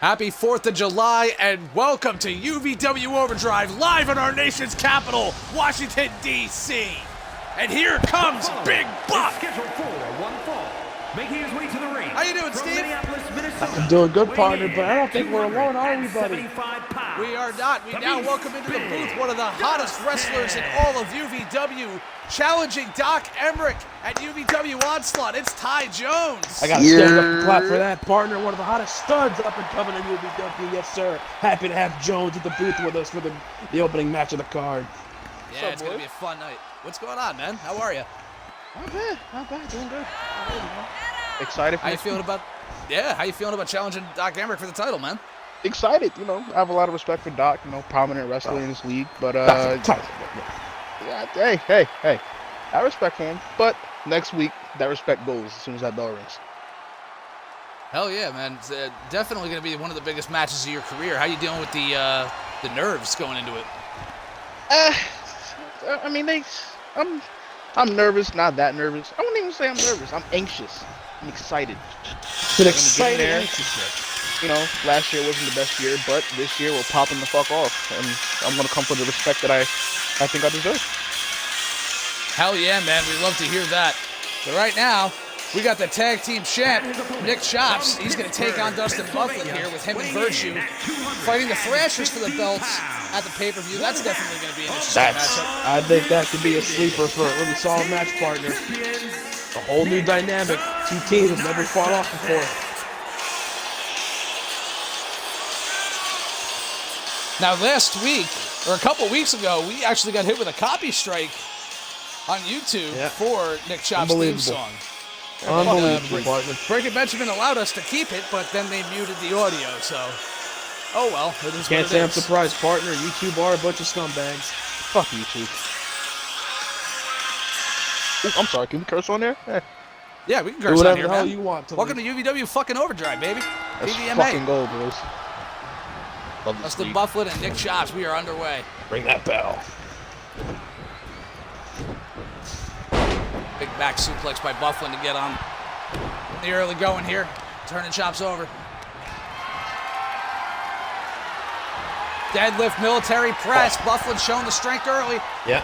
Happy 4th of July and welcome to UVW Overdrive live in our nation's capital, Washington, D.C. And here comes Big Buck. Scheduled for one fall, making his way to the ring. How you doing, Steve? I'm doing good, partner, but I don't think we're alone, are we, buddy? We are not. We now welcome into the booth one of the hottest wrestlers in all of UVW, challenging Doc Emmerich at UVW Onslaught. It's Ty Jones. I gotta stand up and clap for that, partner. One of the hottest studs up and coming in UVW, yes, sir. Happy to have Jones at the booth with us for the opening match of the card. Yeah, it's gonna be a fun night. What's going on, man? How are you? Not bad, doing good. Excited. How you feeling about? Yeah, how you feeling about challenging Doc Emmerich for the title, man? Excited, I have a lot of respect for Doc, prominent wrestler in this league, but yeah, hey, I respect for him, but next week that respect goes as soon as that bell rings. Hell yeah, man! It's definitely going to be one of the biggest matches of your career. How you dealing with the nerves going into it? I'm nervous, not that nervous. I wouldn't even say I'm nervous. I'm anxious. I'm excited. It's an exciting anxiousness. Last year wasn't the best year, but this year we're popping the fuck off, and I'm gonna come for the respect that I think I deserve. Hell yeah, man! We love to hear that. But right now, we got the tag team champ, Nick Chops. He's gonna take on Dustin Bufflin here with him and Virtue fighting the Thrashers for the belts at the pay-per-view. That's definitely gonna be an interesting matchup. I think that could be a sleeper for a really solid match, partner. A whole new dynamic. Two teams have never fought off before. Now, last week, or a couple weeks ago, we actually got hit with a copy strike on YouTube for Nick Chops' theme song. Unbelievable, partner. Breaking Benjamin allowed us to keep it, but then they muted the audio, so... Oh well, it is Can't what it say I'm is. surprised, partner. YouTube are a bunch of scumbags. Fuck YouTube. Ooh, I'm sorry, can we curse on there? Yeah, we can Do curse on whatever here, the hell man. you want to. Welcome to UVW fucking Overdrive, baby. Let's BVMA. fucking go, boys. Love this Dustin league. Bufflin and Nick Chops, we are underway. Ring that bell. Big back suplex by Bufflin to get on the early going here. Turning Chops over. Deadlift military press. Bufflin showing the strength early. Yeah.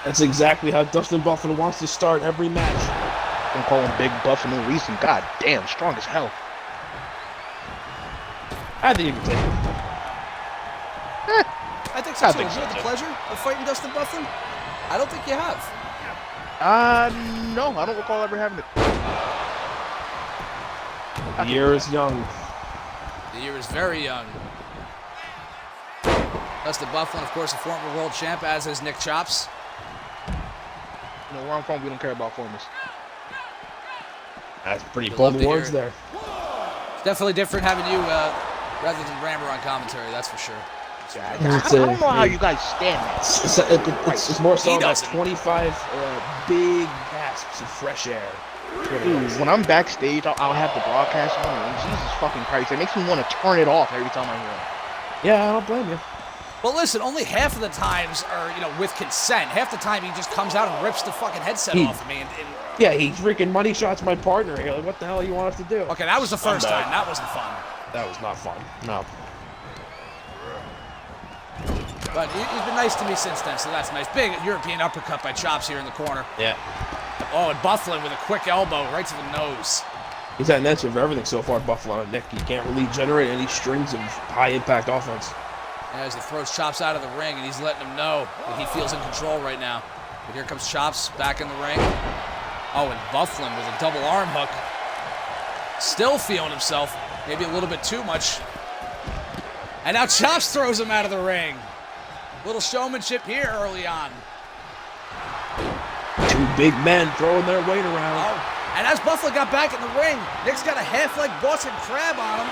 That's exactly how Dustin Bufflin wants to start every match. Don't call him Big Buff for no reason. God damn, strong as hell. I think you can take it. I think so too. Have you had the pleasure of fighting Dustin Bufflin? I don't think you have. No, I don't recall ever having it. The year is young. The year is very young. Dustin Bufflin, of course, a former world champ, as is Nick Chops. Where I'm from, we don't care about formers. That's pretty You'd bold love to words hear there. It's definitely different having you rather than Rammer on commentary, that's for sure. I don't know how you guys stand that. It's more so He about doesn't. 25 big gasps of fresh air. Dude, when I'm backstage, I'll have the broadcast on, and Jesus fucking Christ, it makes me want to turn it off every time I hear it. Yeah, I don't blame you. Well, listen, only half of the times are, with consent. Half the time he just comes out and rips the fucking headset off of me. And Yeah, he freaking money shots my partner here. Like, what the hell you want us to do? okay, that was the first time. That wasn't fun. That was not fun. No. But he's been nice to me since then, so that's nice. Big European uppercut by Chops here in the corner. Yeah. Oh, and Bufflin with a quick elbow right to the nose. He's had an answer for everything so far, Buffalo and Nick. He can't really generate any strings of high-impact offense. As he throws Chops out of the ring, and he's letting him know that he feels in control right now. But here comes Chops back in the ring. Oh, and Bufflin with a double arm hook. Still feeling himself. Maybe a little bit too much. And now Chops throws him out of the ring. Little showmanship here early on. Two big men throwing their weight around. Oh, and as Bufflin got back in the ring, Nick's got a half-leg Boston Crab on him.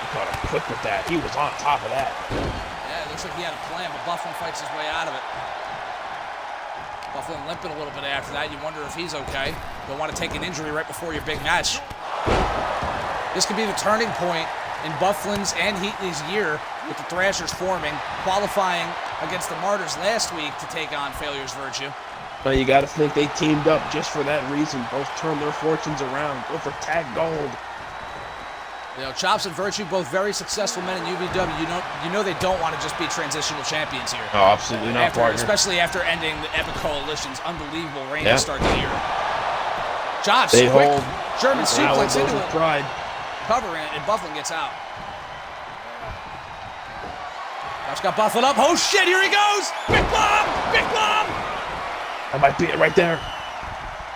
He caught him quick with that. He was on top of that. Yeah, it looks like he had a plan, but Bufflin fights his way out of it. Bufflin limping a little bit after that. You wonder if he's okay. Don't want to take an injury right before your big match. This could be the turning point in Bufflin's and Heatley's year with the Thrashers forming, qualifying against the Martyrs last week to take on Failure's Virtue. Now you got to think they teamed up just for that reason. Both turned their fortunes around. Go for tag gold. You know, Chops and Virtue, both very successful men in UVW. You know they don't want to just be transitional champions here. No, absolutely not, partner. Especially after ending the Epic Coalition's unbelievable reign to start the year. Chops, they quick hold German suplex into it. Pride. Cover and Bufflin gets out. Chops got Bufflin up. Oh shit, here he goes! Big bomb! Big bomb! That might be it right there.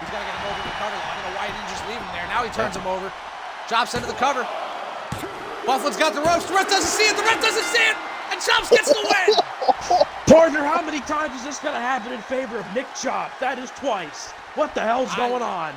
He's got to get him over the cover. I don't know why he didn't just leave him there. Now he turns him over. Chops into the cover. Bufflin's got the ropes. The ref doesn't see it. The ref doesn't see it. And Chops gets the win. Partner, how many times is this going to happen in favor of Nick Chops? That is twice. What the hell's going on?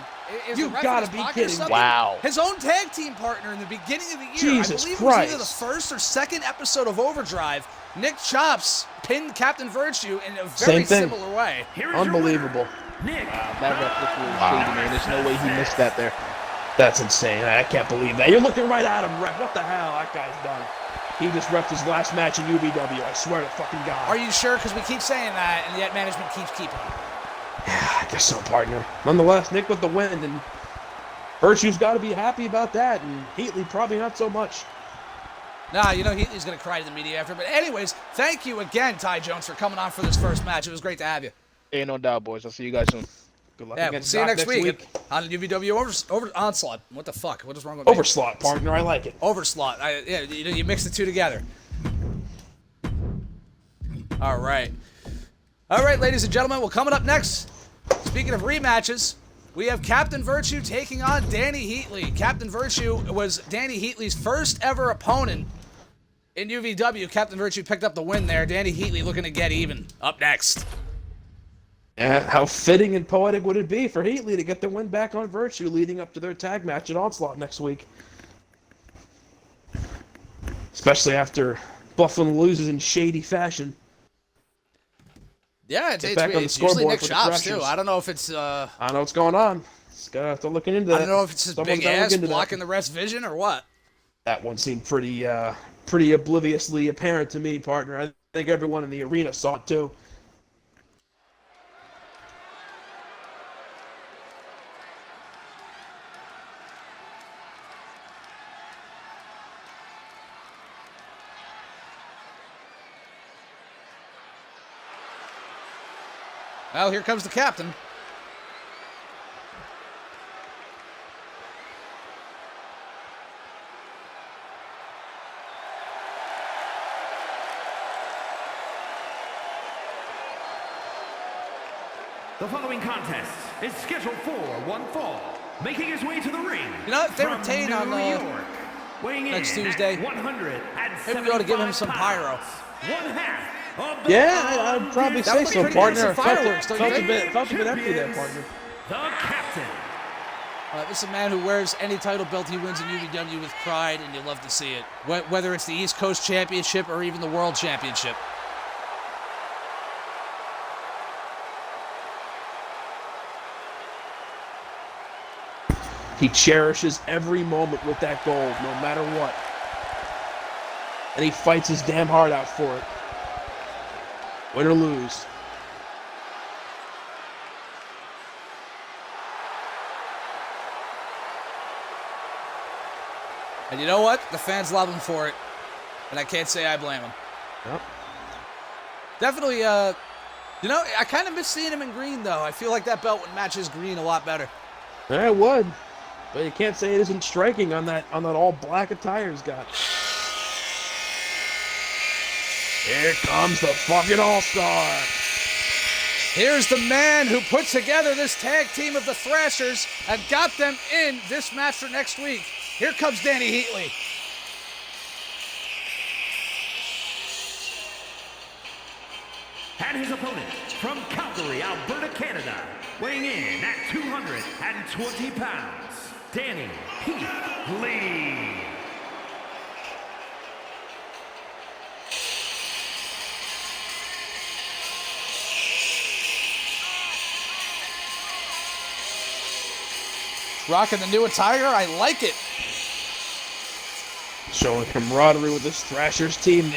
You've got to be kidding me. Wow. His own tag team partner in the beginning of the year. Jesus I believe Christ. it was either the first or second episode of Overdrive. Nick Chops pinned Captain Virtue in a very similar way. Unbelievable. Nick. That ref looked really shady, man. There's no way he missed that there. That's insane. I can't believe that. You're looking right at him, ref. What the hell? That guy's done. He just refed his last match in UVW. I swear to fucking God. Are you sure? Because we keep saying that, and yet management keeps keeping it. Yeah, I guess so, partner. Nonetheless, Nick with the win, and Virtue's got to be happy about that, and Heatley probably not so much. Nah, you know, Heatley's going to cry to the media after. But anyways, thank you again, Ty Jones, for coming on for this first match. It was great to have you. Ain't no doubt, boys. I'll see you guys soon. Good luck. Yeah, we'll see you next week on UVW over Onslaught. What the fuck? What is wrong with me? Overslot, partner. I like it. Overslot. Yeah, you mix the two together. All right. All right, ladies and gentlemen. Well, coming up next, speaking of rematches, we have Captain Virtue taking on Danny Heatley. Captain Virtue was Danny Heatley's first ever opponent in UVW. Captain Virtue picked up the win there. Danny Heatley looking to get even. Up next. Yeah, how fitting and poetic would it be for Heatley to get the win back on Virtue leading up to their tag match at Onslaught next week? Especially after Bufflin loses in shady fashion. Yeah, it's usually Nick Chops, too. I don't know if it's... I don't know what's going on. Just gotta have to look into that. I don't know if it's his big ass blocking the ref's vision or what. That one seemed pretty obliviously apparent to me, partner. I think everyone in the arena saw it, too. Well, here comes the captain. The following contest is scheduled for one fall. Making his way to the ring. You know, if they retain on next Tuesday, maybe we ought to give him some pyro. Yeah, I'd probably say so, partner. Felt a bit empty there, partner. The captain. This is a man who wears any title belt he wins in UVW with pride, and you love to see it. Whether it's the East Coast Championship or even the World Championship. He cherishes every moment with that gold, no matter what. And he fights his damn heart out for it. Win or lose. And you know what? The fans love him for it. And I can't say I blame him. Yep. Definitely, you know, I kind of miss seeing him in green, though. I feel like that belt would match his green a lot better. Yeah, it would. But you can't say it isn't striking on that all black attire he's got. Here comes the fucking All-Star. Here's the man who put together this tag team of the Thrashers and got them in this match for next week. Here comes Danny Heatley. And his opponent from Calgary, Alberta, Canada, weighing in at 220 pounds, Danny Heatley. Rocking the new attire, I like it. Showing camaraderie with this Thrashers team.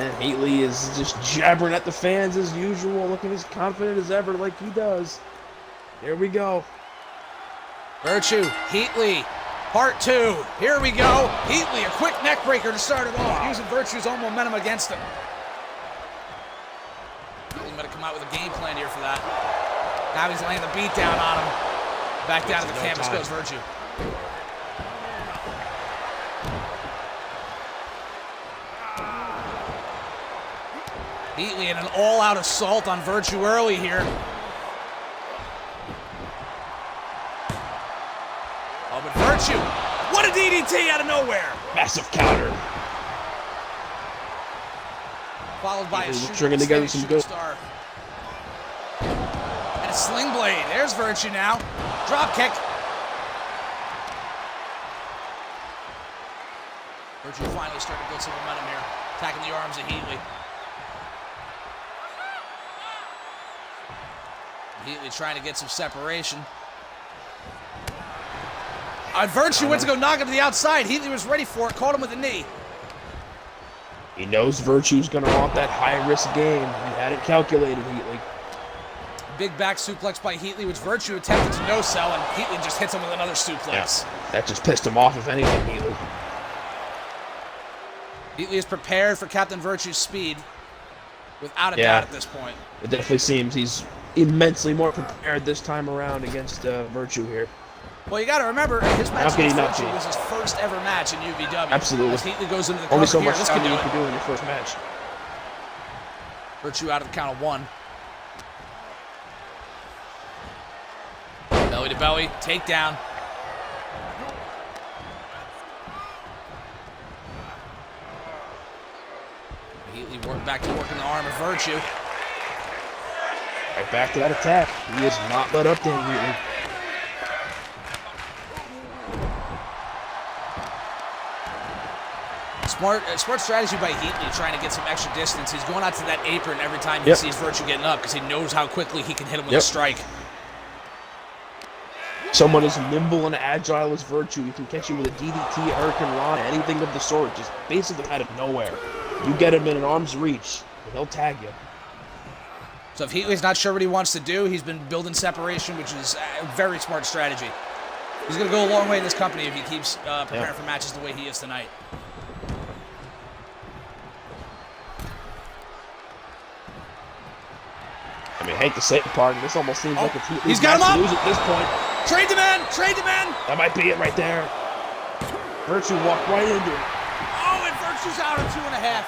And Heatley is just jabbering at the fans as usual, looking as confident as ever like he does. Here we go. Virtue, Heatley, part 2. Here we go. Heatley, a quick neck breaker to start it off, using Virtue's own momentum against him. Heatley might have come out with a game plan here for that. Now he's laying the beat down on him. Back down to the canvas goes Virtue. Heatley in an all-out assault on Virtue early here. Oh, but Virtue, what a DDT out of nowhere. Massive counter. Followed by a stringing together some good star. And a sling blade. There's Virtue now. Drop kick. Virtue finally starting to build some momentum here. Attacking the arms of Heatley. Heatley trying to get some separation. Virtue went to go knock him to the outside. Heatley was ready for it, caught him with a knee. He knows Virtue's going to want that high-risk game. He had it calculated, Heatley. Big back suplex by Heatley, which Virtue attempted to no-sell, and Heatley just hits him with another suplex. Yeah, that just pissed him off, if anything, Heatley. Heatley is prepared for Captain Virtue's speed, without a doubt at this point. It definitely seems he's immensely more prepared this time around against Virtue here. Well, you got to remember, his match against Virtue was his first ever match in UVW. Absolutely. As Heatley goes into the cover Only so here. much This time can do you it. can do in your first match. Virtue out of the count of 1. Belly to belly, takedown. Heatley back to working the arm of Virtue. Right back to that attack. He is not let up there, Heatley. Smart strategy by Heatley, trying to get some extra distance. He's going out to that apron every time he sees Virtue getting up because he knows how quickly he can hit him with a strike. Someone as nimble and agile as Virtue, he can catch you with a DDT, Hurricane Rana, anything of the sort, just basically out of nowhere. You get him in an arm's reach, and he'll tag you. So if Heatley's not sure what he wants to do, he's been building separation, which is a very smart strategy. He's going to go a long way in this company if he keeps preparing for matches the way he is tonight. I mean, I hate to say it, pardon. This almost seems like if he's got him up. Lose at this point. Trade the man! Trade the man! That might be it right there. Virtue walked right into it. Oh, and Virtue's out of 2.5.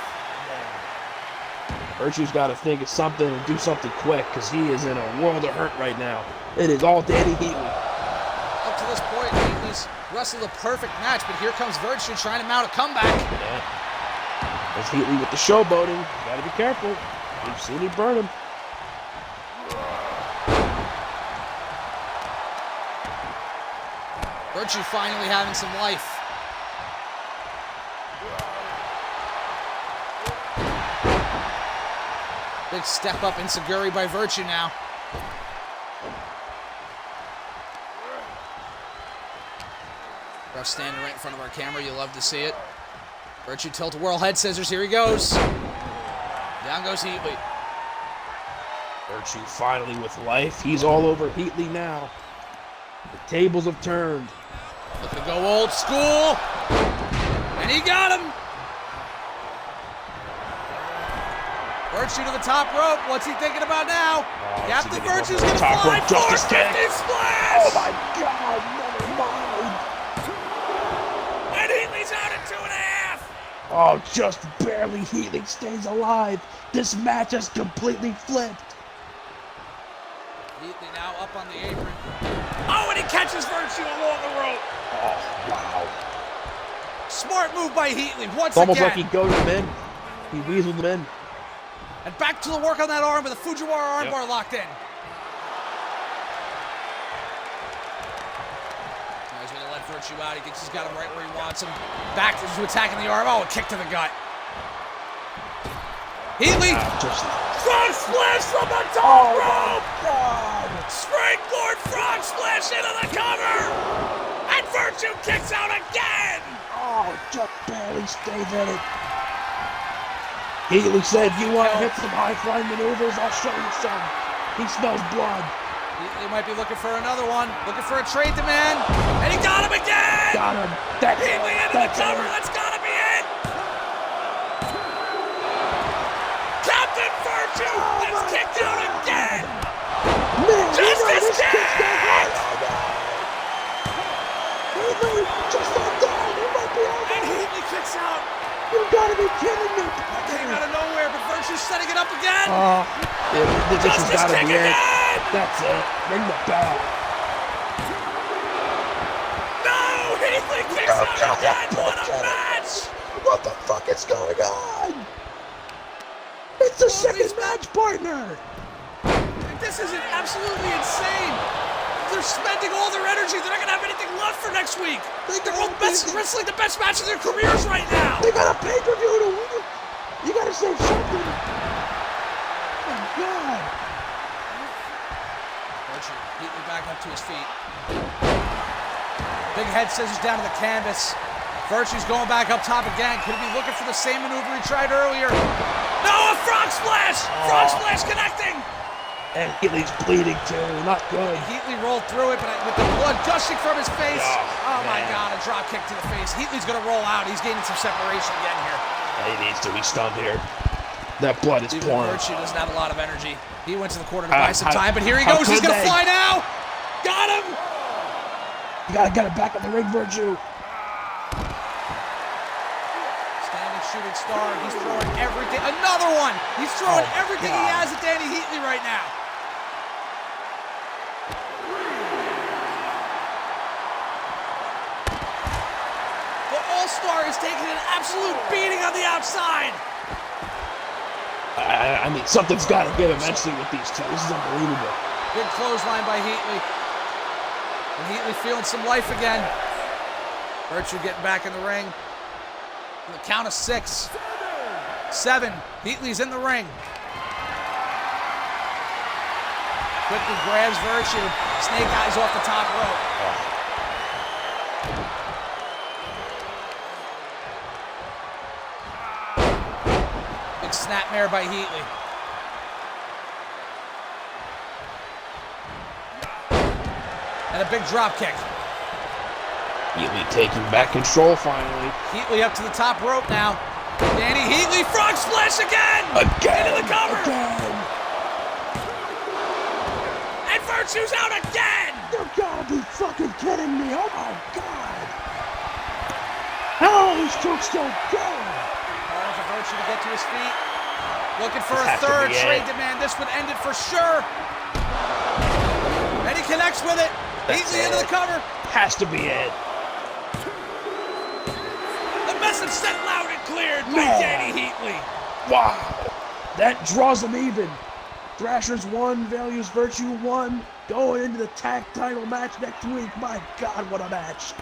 Virtue's got to think of something and do something quick because he is in a world of hurt right now. It is all Danny Heatley. Up to this point, Heatley's wrestled a perfect match, but here comes Virtue trying to mount a comeback. Yeah. There's Heatley with the showboating. You got to be careful. We've seen him burn him. Virtue finally having some life. Big step up enziguri by Virtue now. Ref standing right in front of our camera. You love to see it. Virtue tilt-a-whirl head scissors. Here he goes. Down goes Heatley. Virtue finally with life. He's all over Heatley now. The tables have turned. Looking to go old school. And he got him. Virtue to the top rope. What's he thinking about now? Captain Virtue's going to fly. 450 splash. Oh my God, never mind. And Heatley's out at 2.5. Oh, just barely. Heatley stays alive. This match has completely flipped. Heatley now up on the apron. Oh, and he catches Virtue along the rope. Oh, wow. Smart move by Heatley once It's almost again. like he goaded him in. He weaseled him in. And back to the work on that arm with a Fujiwara armbar locked in. Now he's going to let Virtue out. He thinks he's got him right where he wants him. Back to attacking the arm. Oh, a kick to the gut. Heatley. Frog splash from the top rope. God. Springboard frog splash into the cover. And Virtue kicks out again. Oh, just barely stays in it. Healy said, "You want to hit some high-flying maneuvers? I'll show you some." He smells blood. He might be looking for another one. Looking for a trade demand. And he got him again! Got him. That's Healy into the cover. That's got to be it! Captain Virtue is kicked out again! Man, Justice Kid! Healy, just like that. It might be over. And Healy kicks out. You gotta be kidding me. Came out of nowhere, but Virtue's setting it up again. This has Justice gotta kick be it. again! That's it. Ring the bell. No! Healy kicks out again! What a match! What the fuck is going on? It's the second match, partner. This is absolutely insane. They're spending all their energy. They're not going to have anything left for next week. They're both wrestling the best match of their careers right now. They got a pay-per-view to win. You gotta save something. Oh my God. Virtue, Healy back up to his feet. Big head scissors down to the canvas. Virtue's going back up top again. Could he be looking for the same maneuver he tried earlier? No, a frog splash! Frog splash connecting! And Healy's bleeding too. Not good. Healy rolled through it, but with the blood gushing from his face. Oh my man. God, a drop kick to the face. Healy's gonna roll out. He's gaining some separation again here. He needs to be stunned here. That blood is Even pouring. Virtue doesn't have a lot of energy. He went to the corner to buy some time, but here he goes. He's gonna fly now. Got him. You gotta get it back on the ring, Virtue. Standing shooting star. He's throwing everything. Another one. He's throwing everything he has at Danny Heatley right now. The All-Star is taking an absolute beating on the outside. I mean, something's got to give eventually with these two. This is unbelievable. Big clothesline by Heatley. And Heatley feeling some life again. Virtue getting back in the ring. The count of 6. 7. Heatley's in the ring. Quickly grabs Virtue. Snake eyes off the top rope. Big snapmare by Heatley. And a big drop kick. Heatley taking back control finally. Heatley up to the top rope now. Danny Heatley, frog splash again! Again! Into the cover! Again! And Virtue's out again! You gotta be fucking kidding me! Oh my God! How are these two still going? Calling for Virtue to get to his feet. Looking for This a has to third be trade it. demand. This would end it for sure. And he connects with it. Heatley into the cover. Has to be it. The message sent loud and cleared by Man. Danny Heatley. Wow! That draws them even. Thrasher's 1, Value's Virtue 1. Going into the tag title match next week. My God, what a match.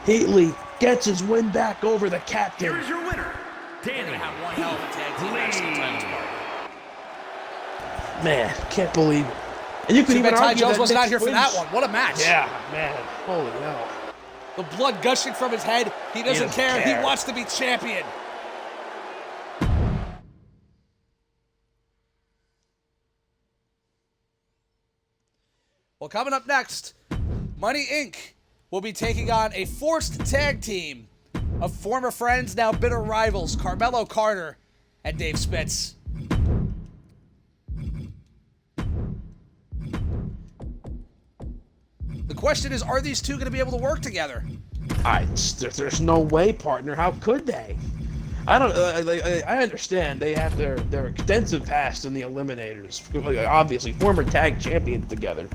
Heatley gets his win back over the captain. Here is your winner, Danny Have one hell of a tag team match sometimes. Man, can't believe it. And you could Too even bad Ty argue Jones that wasn't out Nick's here for wins- that one. What a match. Yeah, man. Holy hell. The blood gushing from his head. He doesn't care. care. He wants to be champion. Well, coming up next, Money Inc. will be taking on a forced tag team of former friends, now bitter rivals, Carmelo Carter and Dave Spitz. The question is, are these two going to be able to work together? There's no way, partner. How could they? I don't. I understand they have their extensive past in the Eliminators. Obviously, former tag champions together.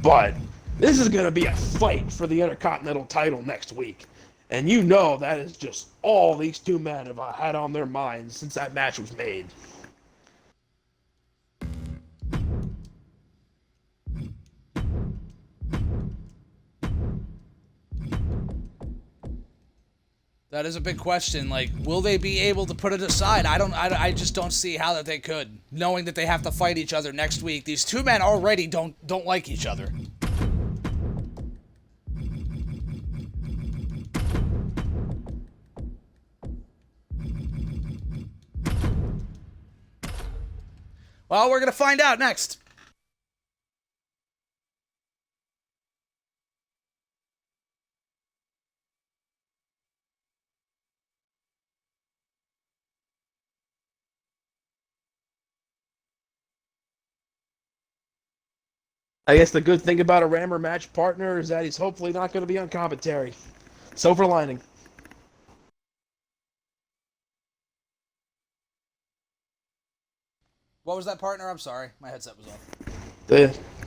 But this is going to be a fight for the Intercontinental title next week, and you know that is just all these two men have had on their minds since that match was made. That is a big question. Like, will they be able to put it aside? I just don't see how that they could, knowing that they have to fight each other next week. These two men already don't like each other. Well, we're going to find out next. I guess the good thing about a Rammer match partner is that he's hopefully not going to be on commentary. Silver lining. What was that, partner? I'm sorry. My headset was off.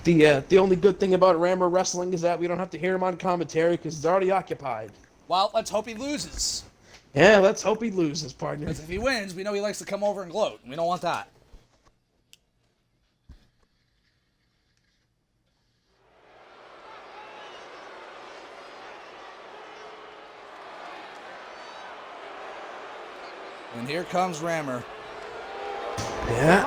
The only good thing about Rammer Wrestling is that we don't have to hear him on commentary because he's already occupied. Well, let's hope he loses. Yeah, let's hope he loses, partner. Because if he wins, we know he likes to come over and gloat. We don't want that. And here comes Rammer. Yeah,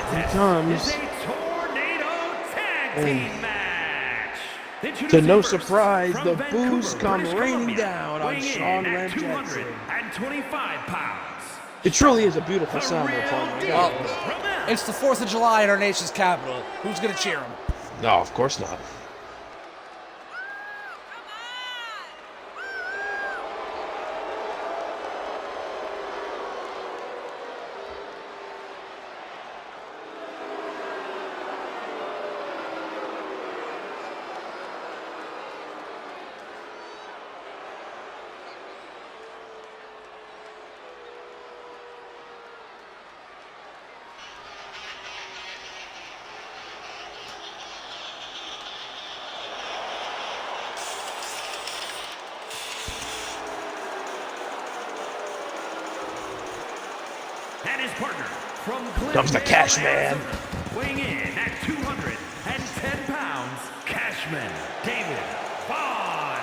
here he comes. It's a tornado tag team match. To no surprise, From the Vancouver, boos come British raining Columbia, down on weighing Sean in Ram at Jackson. 225 pounds. It truly is a beautiful The sound, real partner. deal. Well, From there. it's the 4th of July in our nation's capital. Who's going to cheer him? No, of course not. And his partner from Comes the Glendale, Cash Man. Arizona, weighing in at 210 pounds, Cashman David Vaughn.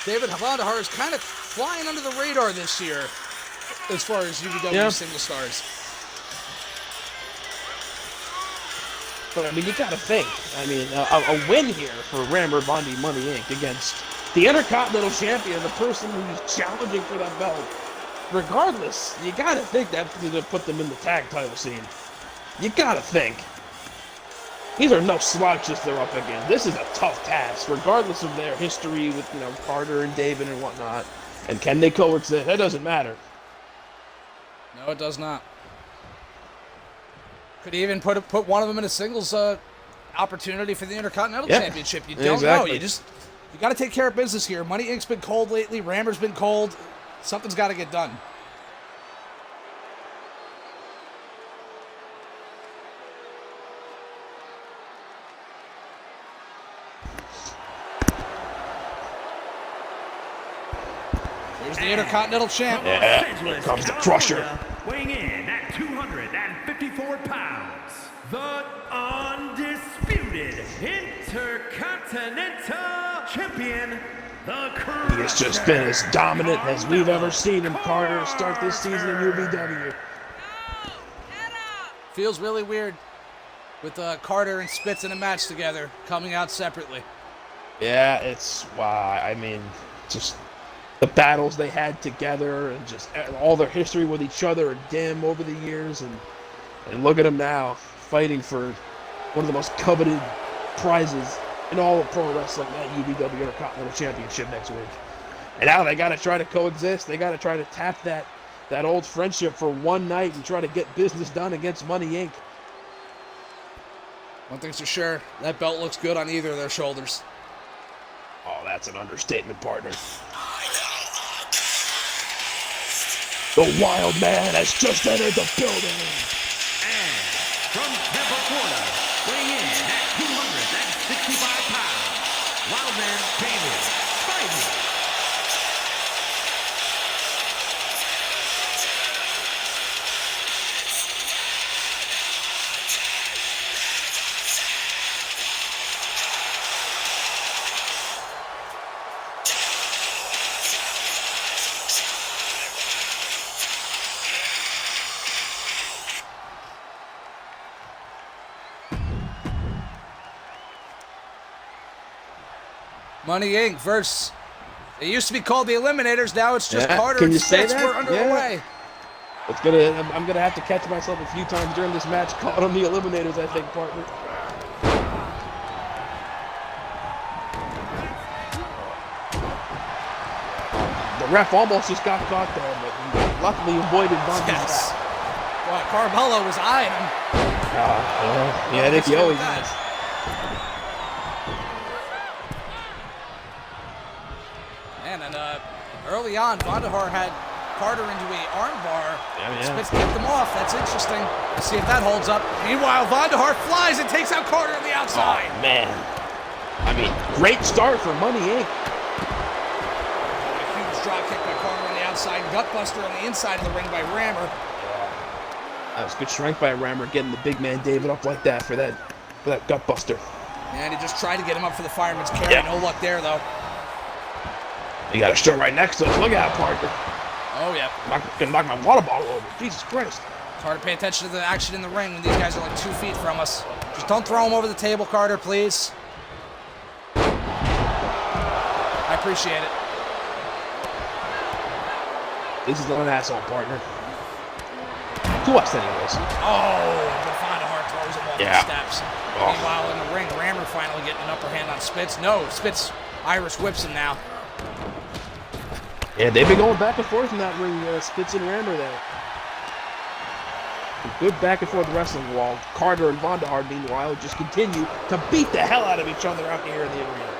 David Vaughn is kind of flying under the radar this year as far as UVW single stars. But I mean, you got to think. I mean, a win here for Rammer Bondi Money Inc. against the Intercontinental Champion, the person who's challenging for that belt. Regardless, you got to think that's going to put them in the tag title scene. You got to think. These are no slouches they're up against. This is a tough task, regardless of their history with, Carter and David and whatnot. And can they coexist? That doesn't matter. No, it does not. Could even put one of them in a singles opportunity for the Intercontinental Championship. You don't know. You got to take care of business here. Money Inc.'s been cold lately. Rammer's been cold. Something's got to get done. Here's the Intercontinental Champ. Yeah, here comes the Crusher. Weighing in at 254 pounds, the undisputed Intercontinental Champion, the Crusher. He has just been as dominant as we've ever seen him, Carter, start this season in UVW. Feels really weird with Carter and Spitz in a match together, coming out separately. Yeah, just the battles they had together and just all their history with each other and dim over the years. And look at them now, fighting for one of the most coveted prizes in all of pro wrestling, that UVW Intercontinental Championship next week. And now they got to try to coexist. They got to try to tap that old friendship for one night and try to get business done against Money Inc. One thing's for sure, that belt looks good on either of their shoulders. Oh, that's an understatement, partner. The Wild Man has just entered the building. And from Tampa, Florida, weighing in at 265 pounds, Wildman David Spivey. Money Inc. versus. It used to be called the Eliminators. Now it's just Carter Can and you say Spitz. that? We're underway. I'm gonna have to catch myself a few times during this match, calling them the Eliminators. I think, partner. The ref almost just got caught there, but he luckily avoided bumping. Yes. Well, Carmelo was eyeing him. Yeah, I think he always is. Man, and early on, Vandahar had Carter into a armbar. Yeah. Spitz kicked him off. That's interesting. Let's see if that holds up. Meanwhile, Vandahar flies and takes out Carter on the outside. Oh, man. I mean, great start for Money Inc. A huge drop kick by Carter on the outside. Gutbuster on the inside of the ring by Rammer. That was good strength by Rammer, getting the big man David up like that for that Gutbuster. And he just tried to get him up for the fireman's carry. Yep. No luck there, though. You got a show right next to us. Look out, partner. Oh, yeah. Gonna knock my water bottle over. Jesus Christ. It's hard to pay attention to the action in the ring when these guys are like 2 feet from us. Just don't throw him over the table, Carter, please. I appreciate it. This is not an asshole, partner. To us, anyways. Oh, but Vandahar throws him off the steps. Oh. Meanwhile, in the ring, Rammer finally getting an upper hand on Spitz. No, Spitz Irish whips him now. Yeah, they've been going back and forth in that ring, Spitz and Rammer there. Good back and forth wrestling, while Carter and Vandahar, meanwhile, just continue to beat the hell out of each other out here in the arena.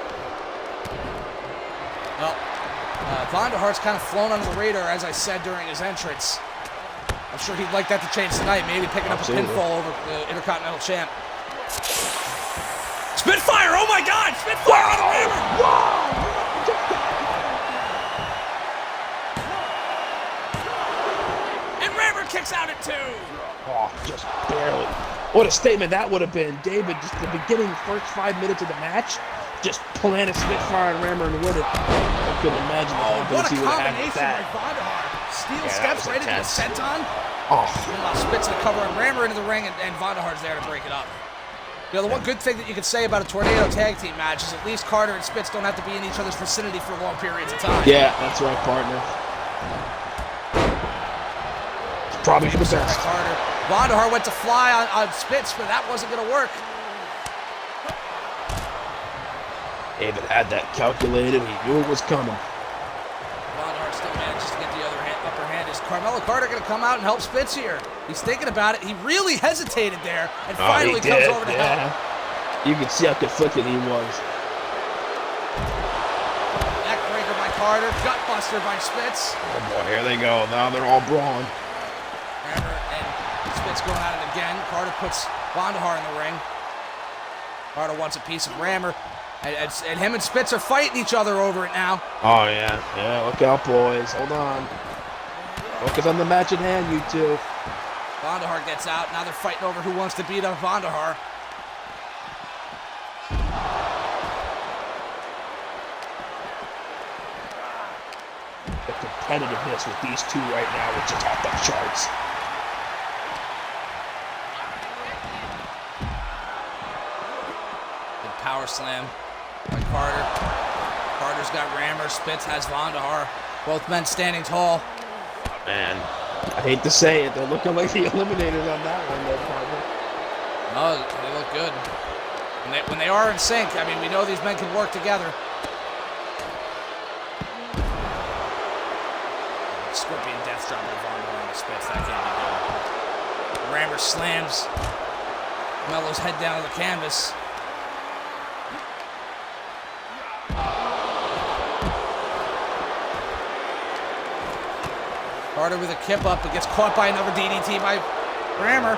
Well, Vandahar's kind of flown under the radar, as I said during his entrance. I'm sure he'd like that to change tonight, maybe picking up a pinfall over the Intercontinental Champ. Spitfire! Oh my God! Spitfire on Rammer! Whoa! And Rammer kicks out at 2. Oh, just barely. What a statement that would have been. David, just the beginning, first 5 minutes of the match, just plant a Spitfire and Rammer and win it. I couldn't imagine the What confidence a he would have had with combination that. by Vandahar. Steel Yeah, steps that was right into the intense. senton. Oh, Meanwhile, Spitz in the cover and Rammer into the ring, and Vandahar's there to break it up. You know, the one good thing that you could say about a Tornado tag team match is at least Carter and Spitz don't have to be in each other's vicinity for long periods of time. yeah, that's right, partner. It's probably the best. Carter. Vandahar went to fly on Spitz, but that wasn't going to work. David had that calculated. He knew it was coming. Vandahar still manages to get the upper hand. Is Carmelo Carter going to come out and help Spitz here? He's thinking about it. He really hesitated there and finally comes over to help. You can see how conflicted he was. Neckbreaker by Carter. Gutbuster by Spitz. Oh boy, here they go. Now they're all brawling. Rammer and Spitz going at it again. Carter puts Vandahar in the ring. Carter wants a piece of Rammer. And him and Spitz are fighting each other over it now. Oh, yeah. Yeah, look out, boys. Hold on. Focus on the match at hand, you two. Vandahar gets out. Now they're fighting over who wants to beat up Vandahar. The competitiveness with these two right now is just off the charts. Good power slam by Carter. Carter's got Rammer. Spitz has Vandahar. Both men standing tall. Man, I hate to say it. They're looking like the Eliminators on that one, though, partner. No, they look good. When they are in sync, I mean, we know these men can work together. Scorpion death drop by Vandahar on the Spitz. That can't be good. Rammer slams Mello's head down to the canvas. Carter with a kip up, but gets caught by another DDT by Rammer.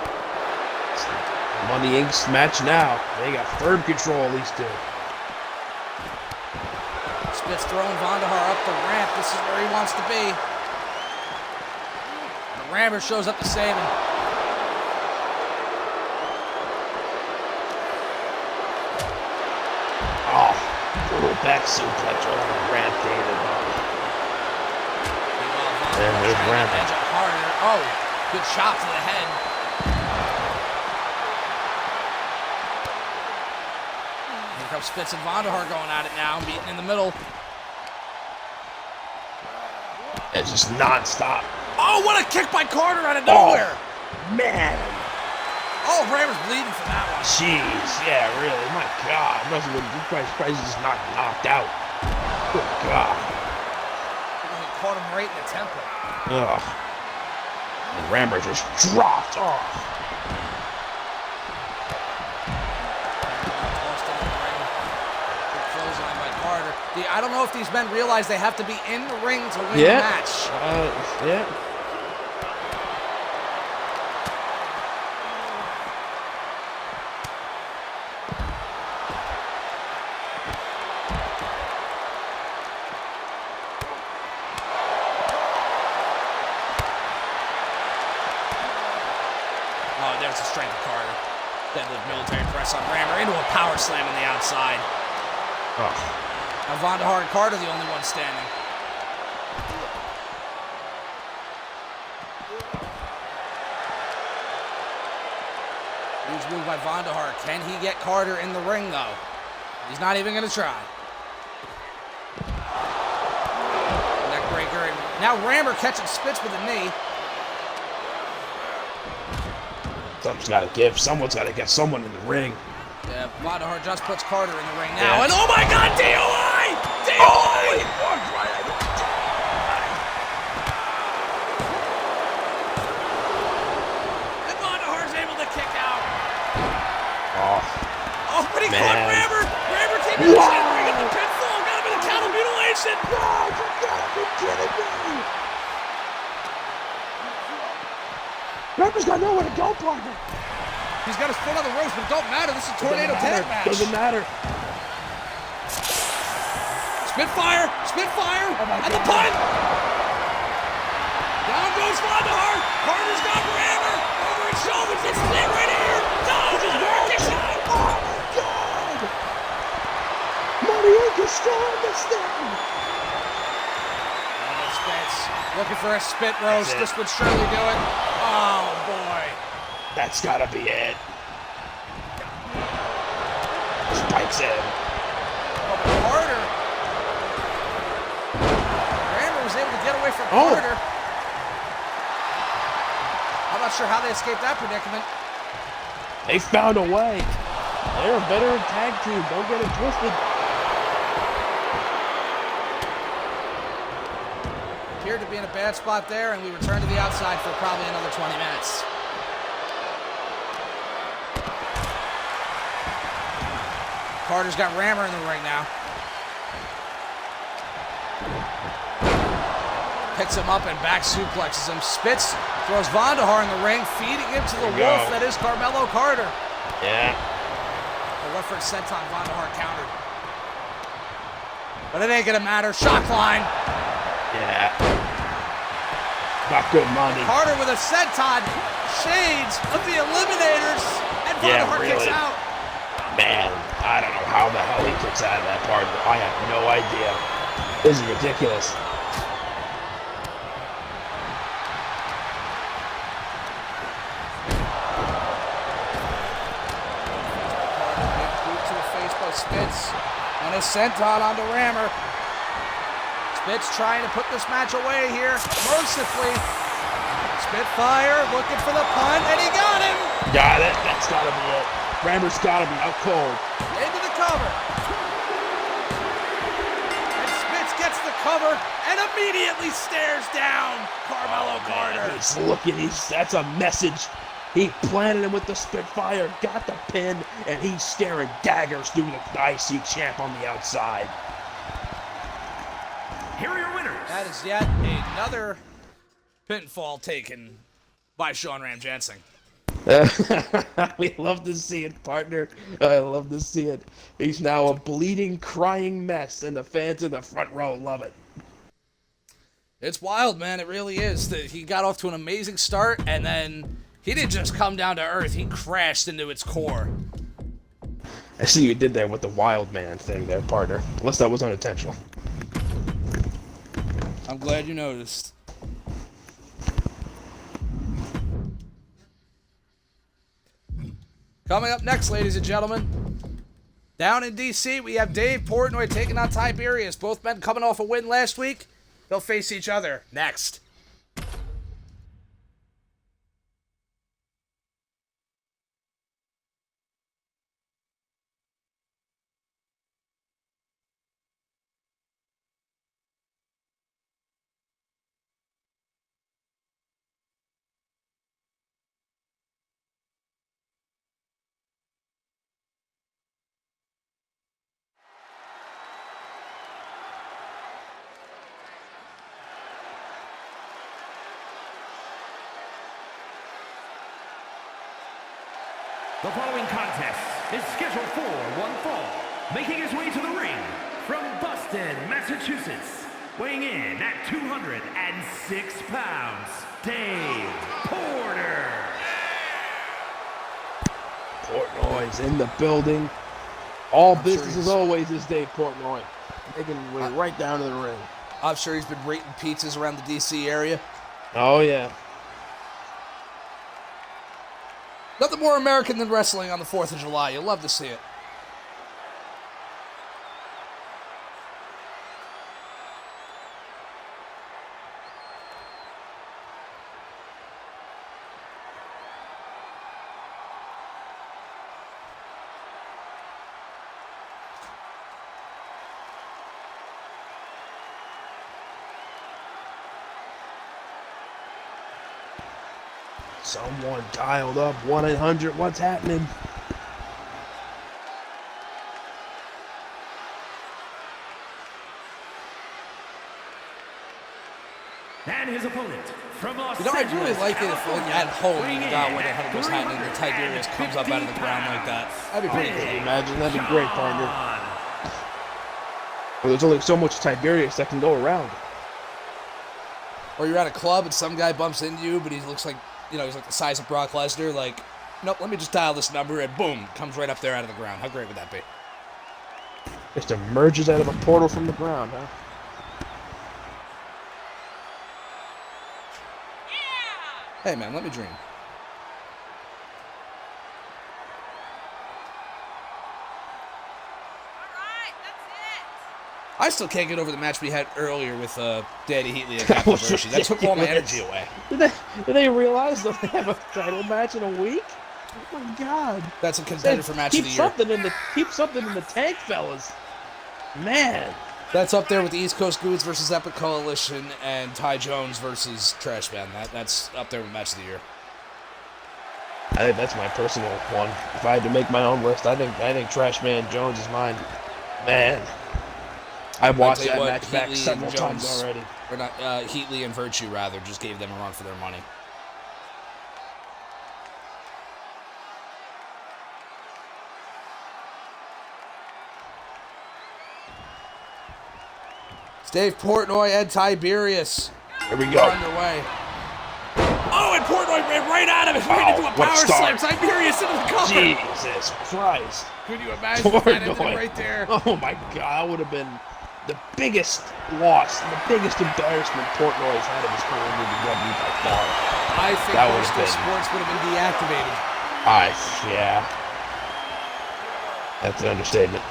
Money Inc.'s match now. They got third control, these two. Spitz throwing Vandahar up the ramp. This is where he wants to be. But Rammer shows up to save him. Oh, little back suplex right on the ramp, David. Meanwhile, there's Vandahar Rammer. edge up harder. Oh, good shot to the head. Here up Spitz and Vonderhaar going at it now, meeting in the middle. It's just non-stop. Oh, what a kick by Carter out of nowhere! Oh, man. Oh, Rammer's bleeding from that one. Jeez, yeah, really. My God. Price is just not knocked out. Good God. He caught him right in the temple. Ugh. And Rammer just dropped. Oh. Tossed into the ring. Good clothesline by Carter. I don't know if these men realize they have to be in the ring to win the match. Yeah. Oh, there's the strength of Carter. Deadlift military press on Rammer into a power slam on the outside. Oh. Now Vonderhaar and Carter the only ones standing. Huge move by Vonderhaar. Can he get Carter in the ring, though? He's not even going to try. Neckbreaker. And now Rammer catching Spitz with a knee. Something's got to give. Someone's got to get someone in the ring. Yeah, Vonderhaar just puts Carter in the ring now. And oh my God, DOI! DOI! Oh, he walked right at it. And Vonderhaar's able to kick out. Oh, But he man. caught Rammer. Rammer came in the center ring at the pinfall. Got him in a cattle mutilation. God, you gotta be kidding me. Rammer's got nowhere to go, partner. He's got his foot on the ropes, but it don't matter. This is a tornado tag match. Doesn't matter. Spitfire, and the punt. Down goes Vonderhaar. Carter's got Rammer over his shoulders. It's it right here. No, Vonderhaar kicks out. Oh my God! Mariuka's still in this thing. Spitz looking for a spit roast. This would surely do it. Oh boy. That's gotta be it. Spikes in. Carter. Rammer was able to get away from Carter. I'm not sure how they escaped that predicament. They found a way. They're a veteran tag team. Don't get it twisted. Appeared to be in a bad spot there, and we return to the outside for probably another 20 minutes. Carter's got Rammer in the ring now. Picks him up and back suplexes him. Spitz throws Vonderhaar in the ring, feeding him to the wolf that is Carmelo Carter. Yeah. The reference senton Vonderhaar countered. But it ain't gonna matter. Shock line. Yeah. Not good money. Carter with a senton. Shades of the Eliminators. And Vonderhaar kicks out. Man, I don't know how the hell he kicks out of that part. I have no idea. This is ridiculous. Spitz and a senton onto Rammer. Spitz trying to put this match away here, mercifully. Spitfire looking for the punt, and he got him! Got it. That's gotta be it. Rammer's gotta be out cold. Into the cover. And Spitz gets the cover and immediately stares down Carmelo Carter. Man, he's looking, that's a message. He planted him with the Spitfire, got the pin, and he's staring daggers through the IC champ on the outside. Here are your winners. That is yet another pinfall taken by Sean Ram Jensen. We love to see it, partner. I love to see it. He's now a bleeding, crying mess, and the fans in the front row love it. It's wild, man. It really is. He got off to an amazing start, and then he didn't just come down to earth. He crashed into its core. I see you did there with the wild man thing there, partner. Unless that was unintentional. I'm glad you noticed. Coming up next, ladies and gentlemen, Down in D.C., we have Dave Portnoy taking on Tiberius. Both men coming off a win last week. They'll face each other next. The following contest is scheduled for one fall. Making his way to the ring from Boston, Massachusetts, weighing in at 206 pounds, Dave Porter. Portnoy's in the building. All business as always is Dave Portnoy. Making his way right down to the ring. I'm sure he's been rating pizzas around the D.C. area. Oh, yeah. Nothing more American than wrestling on the 4th of July. You'll love to see it. Someone dialed up 1-800. What's happening? And his opponent from Los You know, I'd Angeles, really like it if California, at home weighing you in got at 1-800 was happening and Tiberius comes up out of the ground like that. That'd be pretty Can you cool. imagine? That'd be great, partner. Well, there's only so much Tiberius that can go around. Or you're at a club and some guy bumps into you, but he looks like, you know, he's like the size of Brock Lesnar. Like, nope, let me just dial this number and boom, comes right up there out of the ground. How great would that be? Just emerges out of a portal from the ground, huh? Hey, man, let me dream. I still can't get over the match we had earlier with Daddy Heatley and That was Controversy. That took all my ridiculous. energy away. Did they realize that they have a title match in a week? Oh my God! That's a contender for match of the year. Keep something in the tank, fellas. Man, That's up there with the East Coast Goods versus Epic Coalition and Ty Jones versus Trash Man. That's up there with match of the year. I think that's my personal one. If I had to make my own list, I think Trash Man Jones is mine. Man, I've watched that match back several times already. Or not, Heatley and Virtue rather just gave them a run for their money. It's Dave Portnoy and Tiberius. Here we go. Underway. Oh, and Portnoy ran right out of it, right into a what a power start. slam. Tiberius into the cover. Jesus Christ! Could you imagine if that ended Portnoy. right there? Oh my God, that would have been the biggest loss, the biggest embarrassment Portnoy's had in his career in WWE by far. I think That would most have of been- sports would have been deactivated. Yeah. That's an understatement.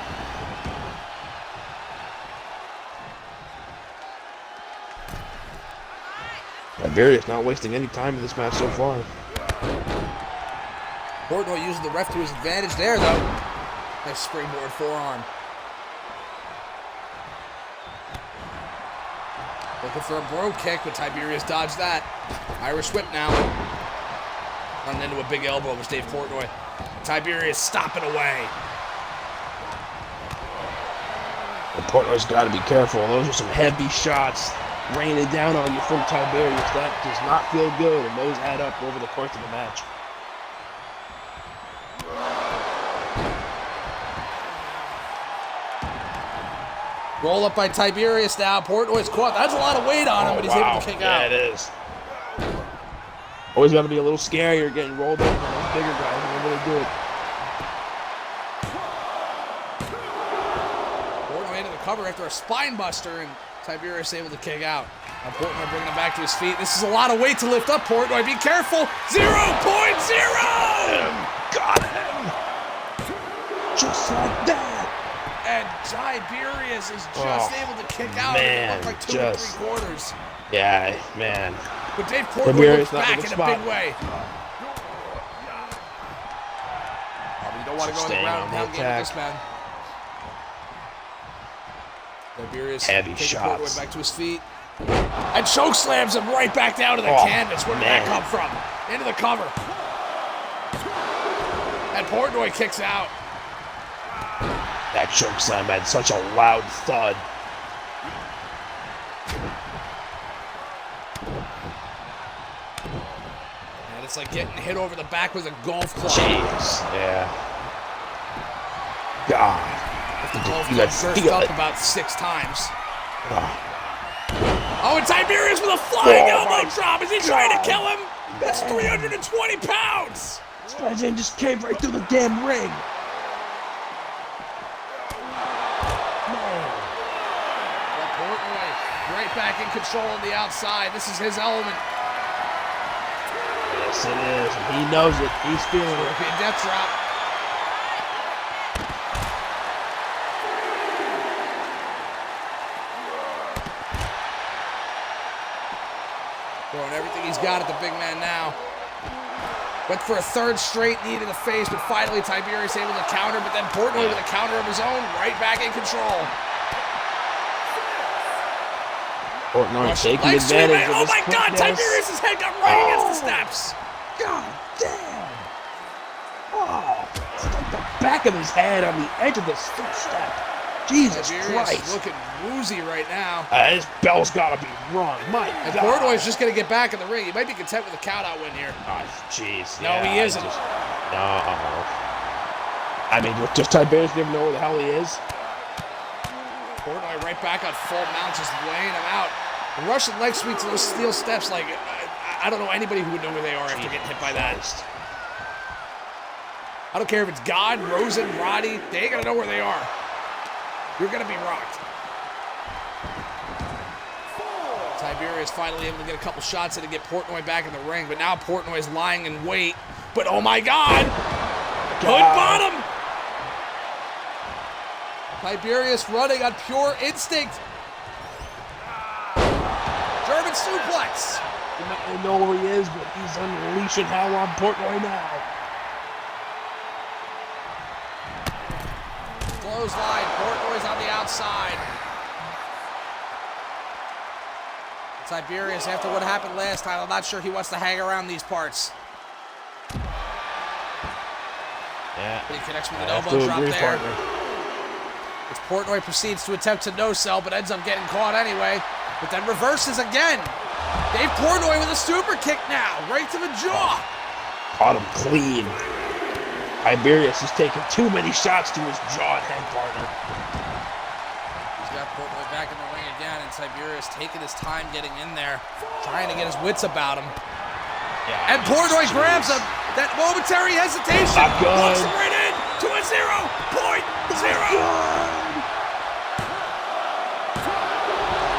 Tiberius not wasting any time in this match so far. Portnoy using the ref to his advantage there, though. Nice springboard forearm. Looking for a bro kick, but Tiberius dodged that. Irish whip now. Running into a big elbow was Dave Portnoy. Tiberius stopping away. And Portnoy's got to be careful. Those are some heavy shots raining down on you from Tiberius. That does not feel good, and those add up over the course of the match. Roll up by Tiberius now. Portnoy's caught. That's a lot of weight on him, but he's able to kick out. Yeah, it is. Always got to be a little scarier getting rolled over by those bigger guys whenever they do it. Portnoy into the cover after a spine buster, and Tiberius able to kick out. Now Portnoy bringing him back to his feet. This is a lot of weight to lift up, Portnoy. Be careful. 0.0! Got him! Just like that! And Tiberius is just able to kick out. Man, It looked like 2 3/4. Yeah, man. But Dave Portnoy Tiberius looks not in a back good in a spot. big way. You don't want to go in the Staying ground on the pound game with attack. this man. Tiberius Heavy taking shots. Portnoy back to his feet. And choke slams him right back down to the canvas. Where did that come from? Into the cover. And Portnoy kicks out. That choke slam had such a loud thud. And it's like getting hit over the back with a golf club. Jeez. Yeah. God. The golf You club got burst feel up it. about 6 times. Ah. Oh, and Tiberius with a flying Oh, elbow my drop. Is he trying to God. kill him? That's Man. 320 pounds. This man just came right through the damn ring. Man. Well, Portnoy right back in control on the outside. This is his element. Yes, it is. And he knows it. He's feeling it. European death drop. Throwing everything he's got at the big man now. Went for a 3rd straight knee to the face, but finally Tiberius able to counter, but then Portnoy with a counter of his own, right back in control. Portnoy taking Leg sweep, advantage of oh his my God, quickness. Tiberius' head got right against the steps. God damn! Oh, it's like the back of his head on the edge of the step. Jesus Tiberius Christ! looking woozy right now. His bell's gotta be rung. My And God! Portnoy's just going to get back in the ring. He might be content with a count-out win here. Oh, jeez. No, yeah, he isn't. No. I mean, just Tiberius didn't know where the hell he is. Portnoy right back on full mount, just laying him out. The Russian leg sweep to those steel steps, like, I don't know anybody who would know where they are after getting hit by that. I don't care if it's God, Rosen, Roddy, they ain't gonna know where they are. You're gonna be rocked. Tiberius finally able to get a couple shots in to get Portnoy back in the ring, but now Portnoy's lying in wait. But oh my God! Good bottom! Tiberius running on pure instinct. German suplex. He might not know where he is, but he's unleashing hell on Portnoy now. Clothesline. Portnoy's on the outside. Tiberius, after what happened last time, I'm not sure he wants to hang around these parts. Yeah. But he connects with an I have elbow to drop agree, there. partner. As Portnoy proceeds to attempt to no-sell, but ends up getting caught anyway. But then reverses again. Dave Portnoy with a super kick now, right to the jaw. Caught him clean. Tiberius is taking too many shots to his jaw and head, partner. He's got Portnoy back in the ring again, and Tiberius taking his time getting in there, trying to get his wits about him. Yeah, And Portnoy grabs him. That momentary hesitation. Not good. Walks him right in to a 0.0.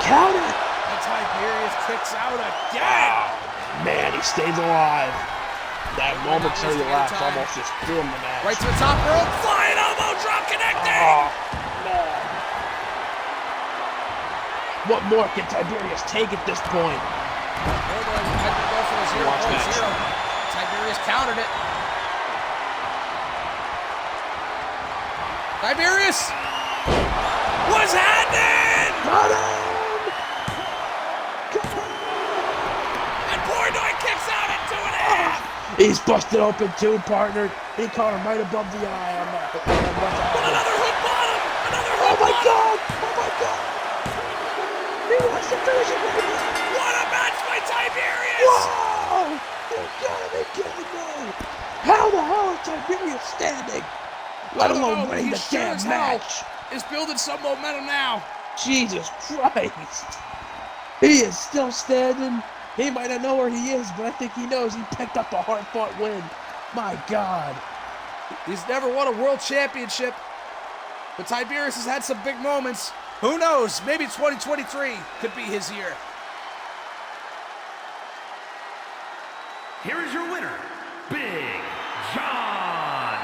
Count it. And Tiberius kicks out again. Wow. Man, he stays alive. That momentary wasting any lapse time. almost just threw him the match. Right to the top rope. Flying elbow drop connecting. Oh, man. What more can Tiberius take at this point? Portnoy had to go for the Watch that. 0.0. Tiberius countered it. Tiberius. What's happening? Got him! And Portnoy kicks out at 2.5. He's busted open too, partner. He caught him right above the eye on that. But another hook bottom. Another Oh hook my bottom. God! Oh my God! He wants to finish it right now. What a match by Tiberius. Whoa! You gotta be kidding me! How the hell is Tiberius standing? Let alone but winning he the sure damn as hell match. is building some momentum now. Jesus Christ! He is still standing. He might not know where he is, but I think he knows he picked up a hard-fought win. My God. He's never won a world championship, but Tiberius has had some big moments. Who knows? Maybe 2023 could be his year. Here is your winner, Big John.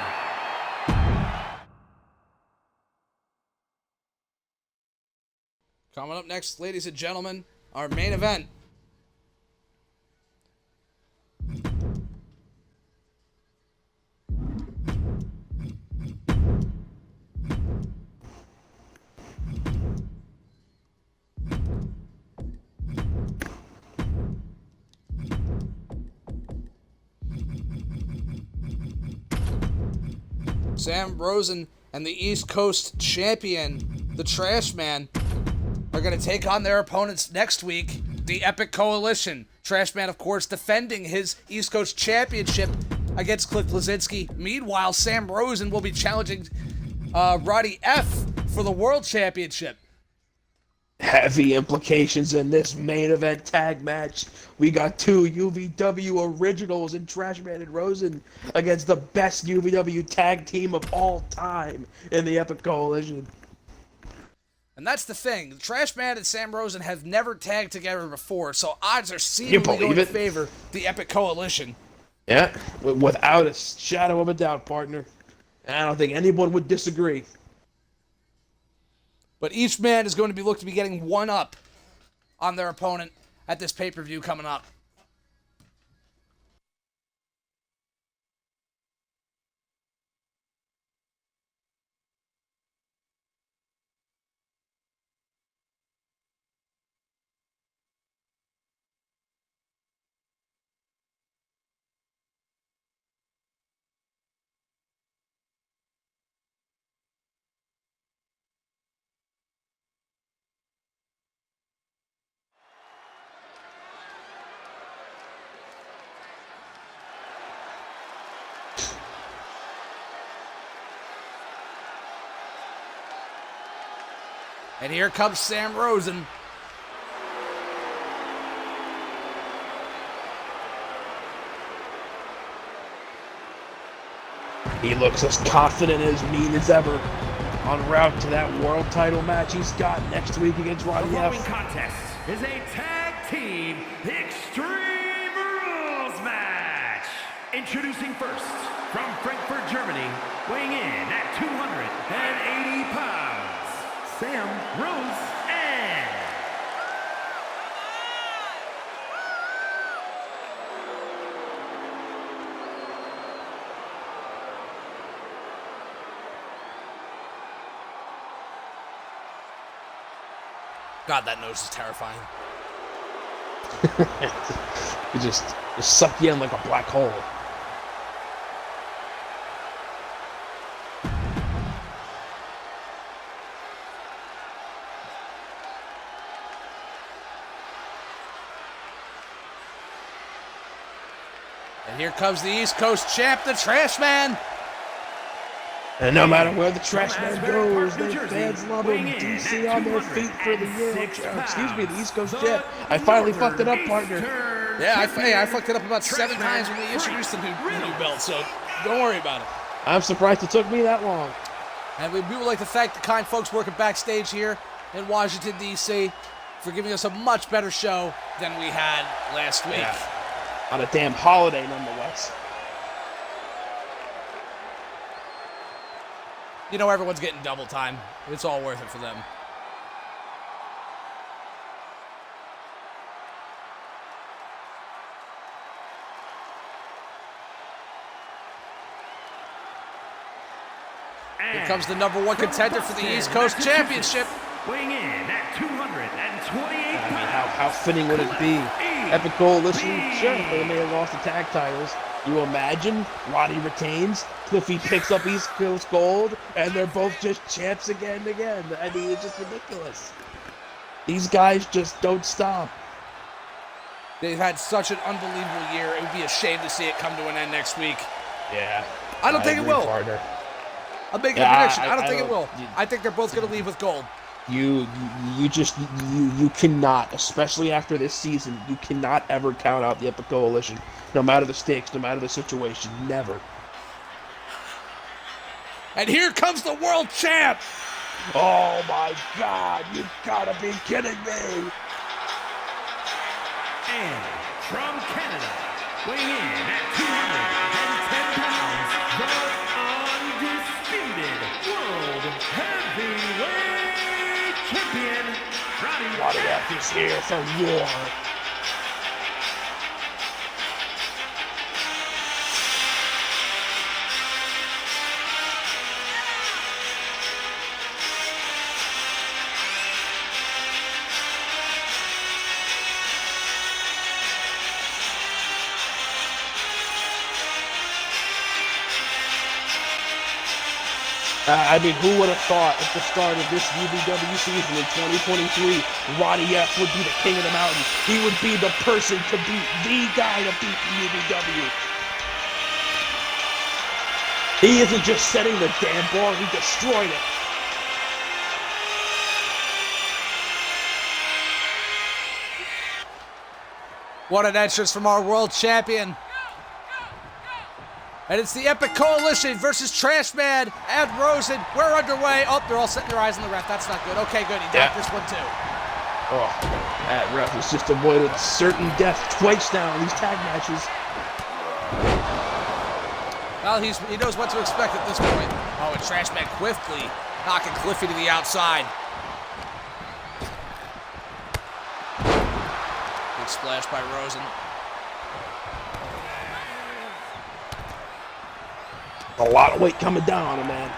Coming up next, ladies and gentlemen, our main event. Sam Rosen and the East Coast champion, the Trash Man, are going to take on their opponents next week, the Epic Coalition. Trash Man, of course, defending his East Coast championship against Cliff Blazinski. Meanwhile, Sam Rosen will be challenging Roddy F for the World Championship. Heavy implications in this main event tag match. We got two UVW originals in Trashman and Rosen against the best UVW tag team of all time in the Epic Coalition. And that's the thing. The Trash Man and Sam Rosen have never tagged together before, so odds are seemingly going to favor the Epic Coalition. Yeah, without a shadow of a doubt, partner. I don't think anyone would disagree. But each man is going to be looked to be getting one up on their opponent at this pay-per-view coming up. And here comes Sam Rosen. He looks as confident and as mean as ever en route to that world title match he's got next week against Roddy The following F. contest is a tag team Extreme Rules match. Introducing first, from Frankfurt, Germany, weighing in at 280 pounds, Sam Rosen. God, that nose is terrifying. It just suck you in like a black hole. And here comes the East Coast champ, the Trash Man. And no matter where the Trash Man goes, the fans love him. DC on their feet for the the East Coast champ. I finally fucked it up, partner. Yeah, I fucked it up about 7 times when we introduced the new belt, so don't worry about it. I'm surprised it took me that long. And we would like to thank the kind folks working backstage here in Washington, D.C. for giving us a much better show than we had last week. Yeah. On a damn holiday, nonetheless. You know, everyone's getting double time. It's all worth it for them. Here comes the #1 contender for the East Coast Championship. Weighing in at 228 I mean, how fitting would it be? Epic Coalition, sure, they may have lost the tag titles. You imagine Roddy retains, Cliffy picks up East Coast Gold, and they're both just champs again and again. I mean, it's just ridiculous. These guys just don't stop. They've had such an unbelievable year. It would be a shame to see it come to an end next week. Yeah. I don't think it will. Partner. I'm making a prediction. I don't think it will. I think they're both going to leave with gold. You cannot, especially after this season, you cannot ever count out the Epic Coalition. No matter the stakes, no matter the situation, never. And here comes the world champ! Oh my God, you've gotta be kidding me! And from Canada, weighing in at 210 pounds, the undisputed World Heavyweight Champion, Roddy is here for war. I mean, who would have thought at the start of this UVW season in 2023, Roddy F would be the king of the mountain. He would be the person to beat, the guy to beat the UVW. He isn't just setting the damn bar, he destroyed it. What an entrance from our world champion. And it's the Epic Coalition versus Trashman and Rosen. We're underway. Oh, they're all setting their eyes on the ref. That's not good. Okay, good. He got this one too. Oh, that ref has just avoided certain death twice now in these tag matches. Well, he knows what to expect at this point. Oh, and Trashman quickly knocking Cliffy to the outside. Big splash by Rosen. A lot of weight coming down on him, man.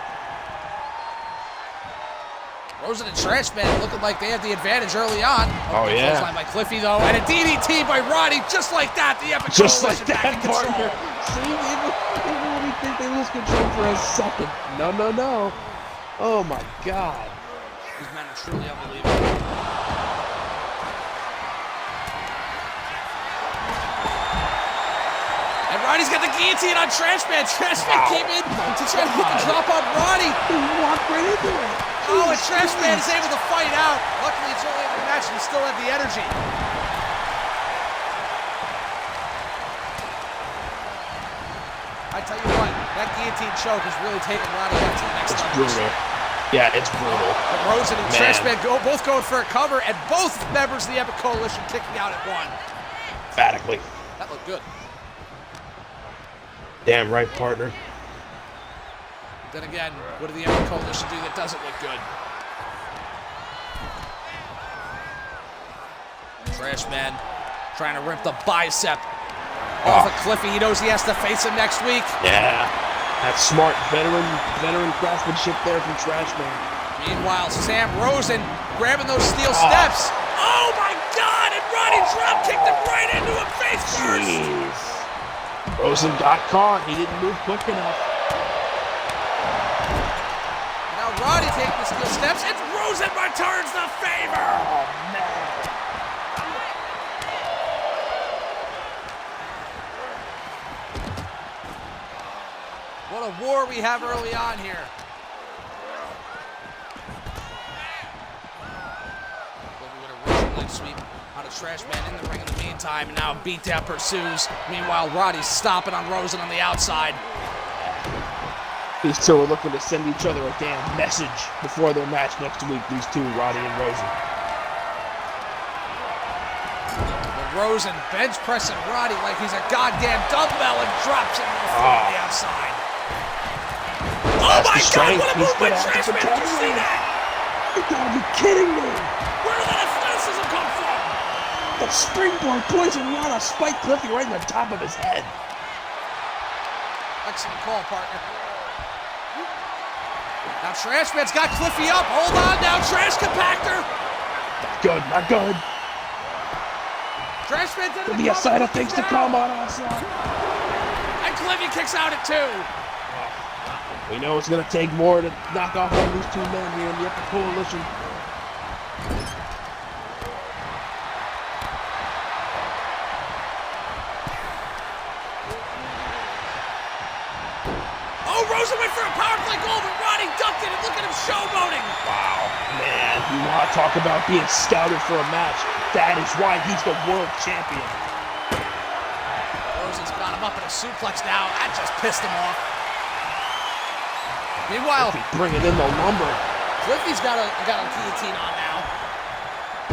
Rosen and Trashman looking like they have the advantage early on. Oh, yeah. Clothesline by Cliffy, though, and a DDT by Roddy, just like that. The Epic Just Coalition like that, back in control. partner. See, even when we think they lose control for a second. No, no, no. Oh, my God. These men are truly unbelievable. And Roddy's got the guillotine on Trashman. Trashman came in to try to get the drop on Roddy. He walked right into it. Oh, and Trashman is able to fight out. Luckily, it's only in the match, and he still had the energy. I tell you what, that guillotine choke is really taking Roddy up to the next level. It's brutal. Yeah, it's brutal. And Rosen and Trashman both going for a cover, and both members of the Epic Coalition kicking out at one. Emphatically. That looked good. Damn right, partner. Then again, what did the Epic Coalition do that doesn't look good? Trashman trying to rip the bicep off of Cliffy. He knows he has to face him next week. Yeah. That's smart veteran craftsmanship there from Trashman. Meanwhile, Sam Rosen grabbing those steel steps. Oh my God! And Roddy drop kicked him right into him face first. Jeez. Rosen got caught. He didn't move quick enough. Now Roddy taking the steel steps, and Rosen returns the favor. Oh, man. What a war we have early on here. Cliffy with a Russian leg sweep on a Trashman in the ring in the meantime, and now a beatdown pursues. Meanwhile, Roddy's stomping on Rosen on the outside. These two are looking to send each other a damn message before their match next week, these two, Roddy and Rosen. But Rosen bench pressing Roddy like he's a goddamn dumbbell and drops him to the floor on the outside. Oh my God, what a move by Trashman! Did you see that? You gotta be kidding me! Where did that athleticism come from? The springboard poison Rana spiked Cliffy right in the top of his head. Excellent call, partner. Now Trashman's got Cliffy up. Hold on now, Trash Compactor. Not good, not good. Trashman did There'll be a side of things to come on us. And Cliffy kicks out at two. We know it's going to take more to knock off all these two men here in the Epic Coalition. Oh, Rosen went for a power play goal, but Roddy ducked it, and look at him showboating. Wow, man, you want to talk about being scouted for a match. That is why he's the world champion. Rosen's got him up in a suplex now. That just pissed him off. Meanwhile, bringing in the lumber. Cliffy's got a guillotine on now.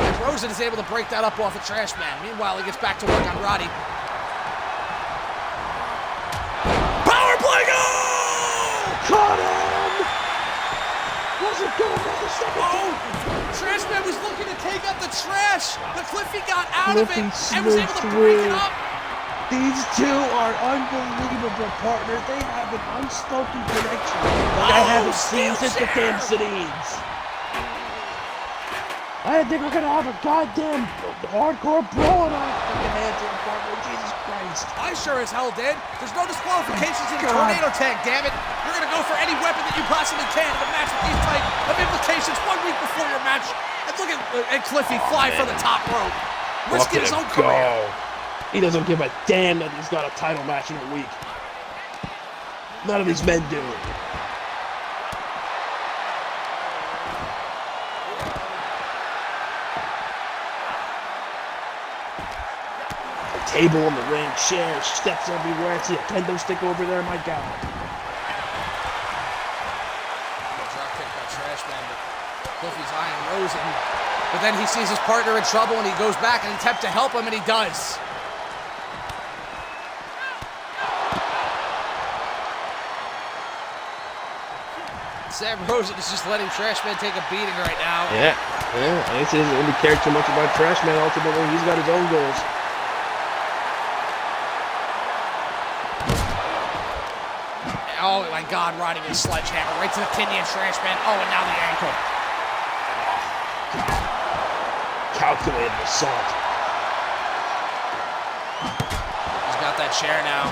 And Rosen is able to break that up off a Trashman. Meanwhile, he gets back to work on Roddy. Power play goal! Caught him! What doesn't go another second. Oh! Trash Man was looking to take up the trash, but Cliffy got out of it Cliffy and was able to slid break it through. up. These two are unbelievable partners. They have an unspoken connection like I haven't seen steel since the chair! damn Sedines. I didn't think we're gonna have a goddamn hardcore brawl in our fucking hands here, partner. Jesus Christ. I sure as hell did. There's no disqualifications in a God. tornado tag, damn it. You're gonna go for any weapon that you possibly can in a match with these type of implications 1 week before your match. And look at Cliffy fly for the top rope, risking his own career. He doesn't give a damn that he's got a title match in a week. None of these men do. Table on the ring, chairs, steps everywhere. I see a kendo stick over there, my God. Drop kick by Trash Man, but Cliffy's eyeing Rosen. But then he sees his partner in trouble and he goes back and attempts to help him, and he does. Sam Rosen is just letting Trash Man take a beating right now. Yeah. I guess he doesn't really care too much about Trash Man. Ultimately, he's got his own goals. Oh my God, riding his sledgehammer right to the kidney of Trash Man. Oh, and now the ankle. Calculated assault. He's got that chair now.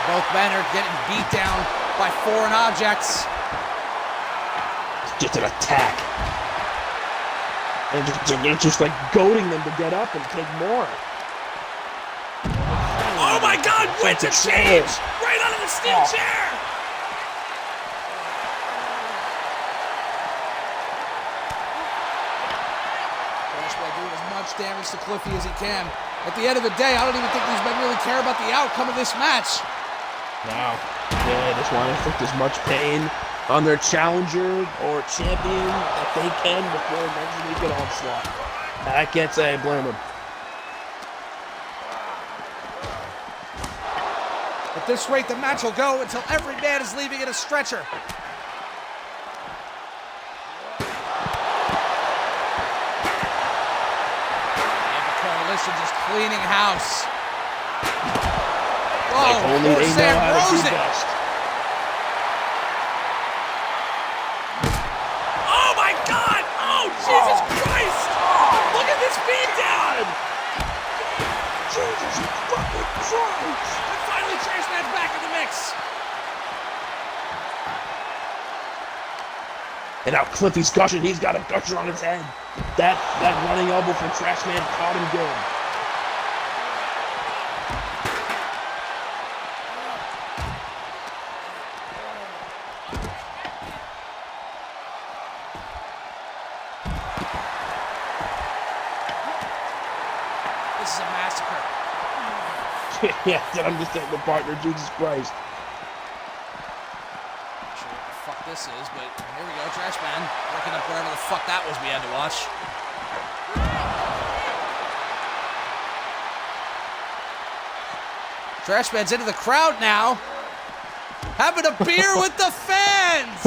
Both men are getting beat down by foreign objects. It's just an attack. And they're just like goading them to get up and take more. Oh my God, wins a change! Right out of the steel chair! Trash Man doing as much damage to Cliffy as he can. At the end of the day, I don't even think these men really care about the outcome of this match. No. Yeah, they just want to inflict as much pain on their challenger or champion that they can before next week at Onslaught. I can't say I blame them. At this rate, the match will go until every man is leaving in a stretcher. And the coalition just cleaning house. Like only poor they Sam know how to do Rosen. best. Oh my God! Oh, Jesus Christ! Look at this beatdown! Jesus fucking Christ! And finally, Trash Man's back in the mix. And now Cliffy's gushing. He's got a gusher on his head. That running elbow from Trash Man caught him good. This is a massacre. Yeah, that understand the partner, Jesus Christ. Not sure what the fuck this is, but here we go. Trash Man looking up whatever the fuck that was we had to watch. Trash Man's into the crowd now, having a beer with the fans.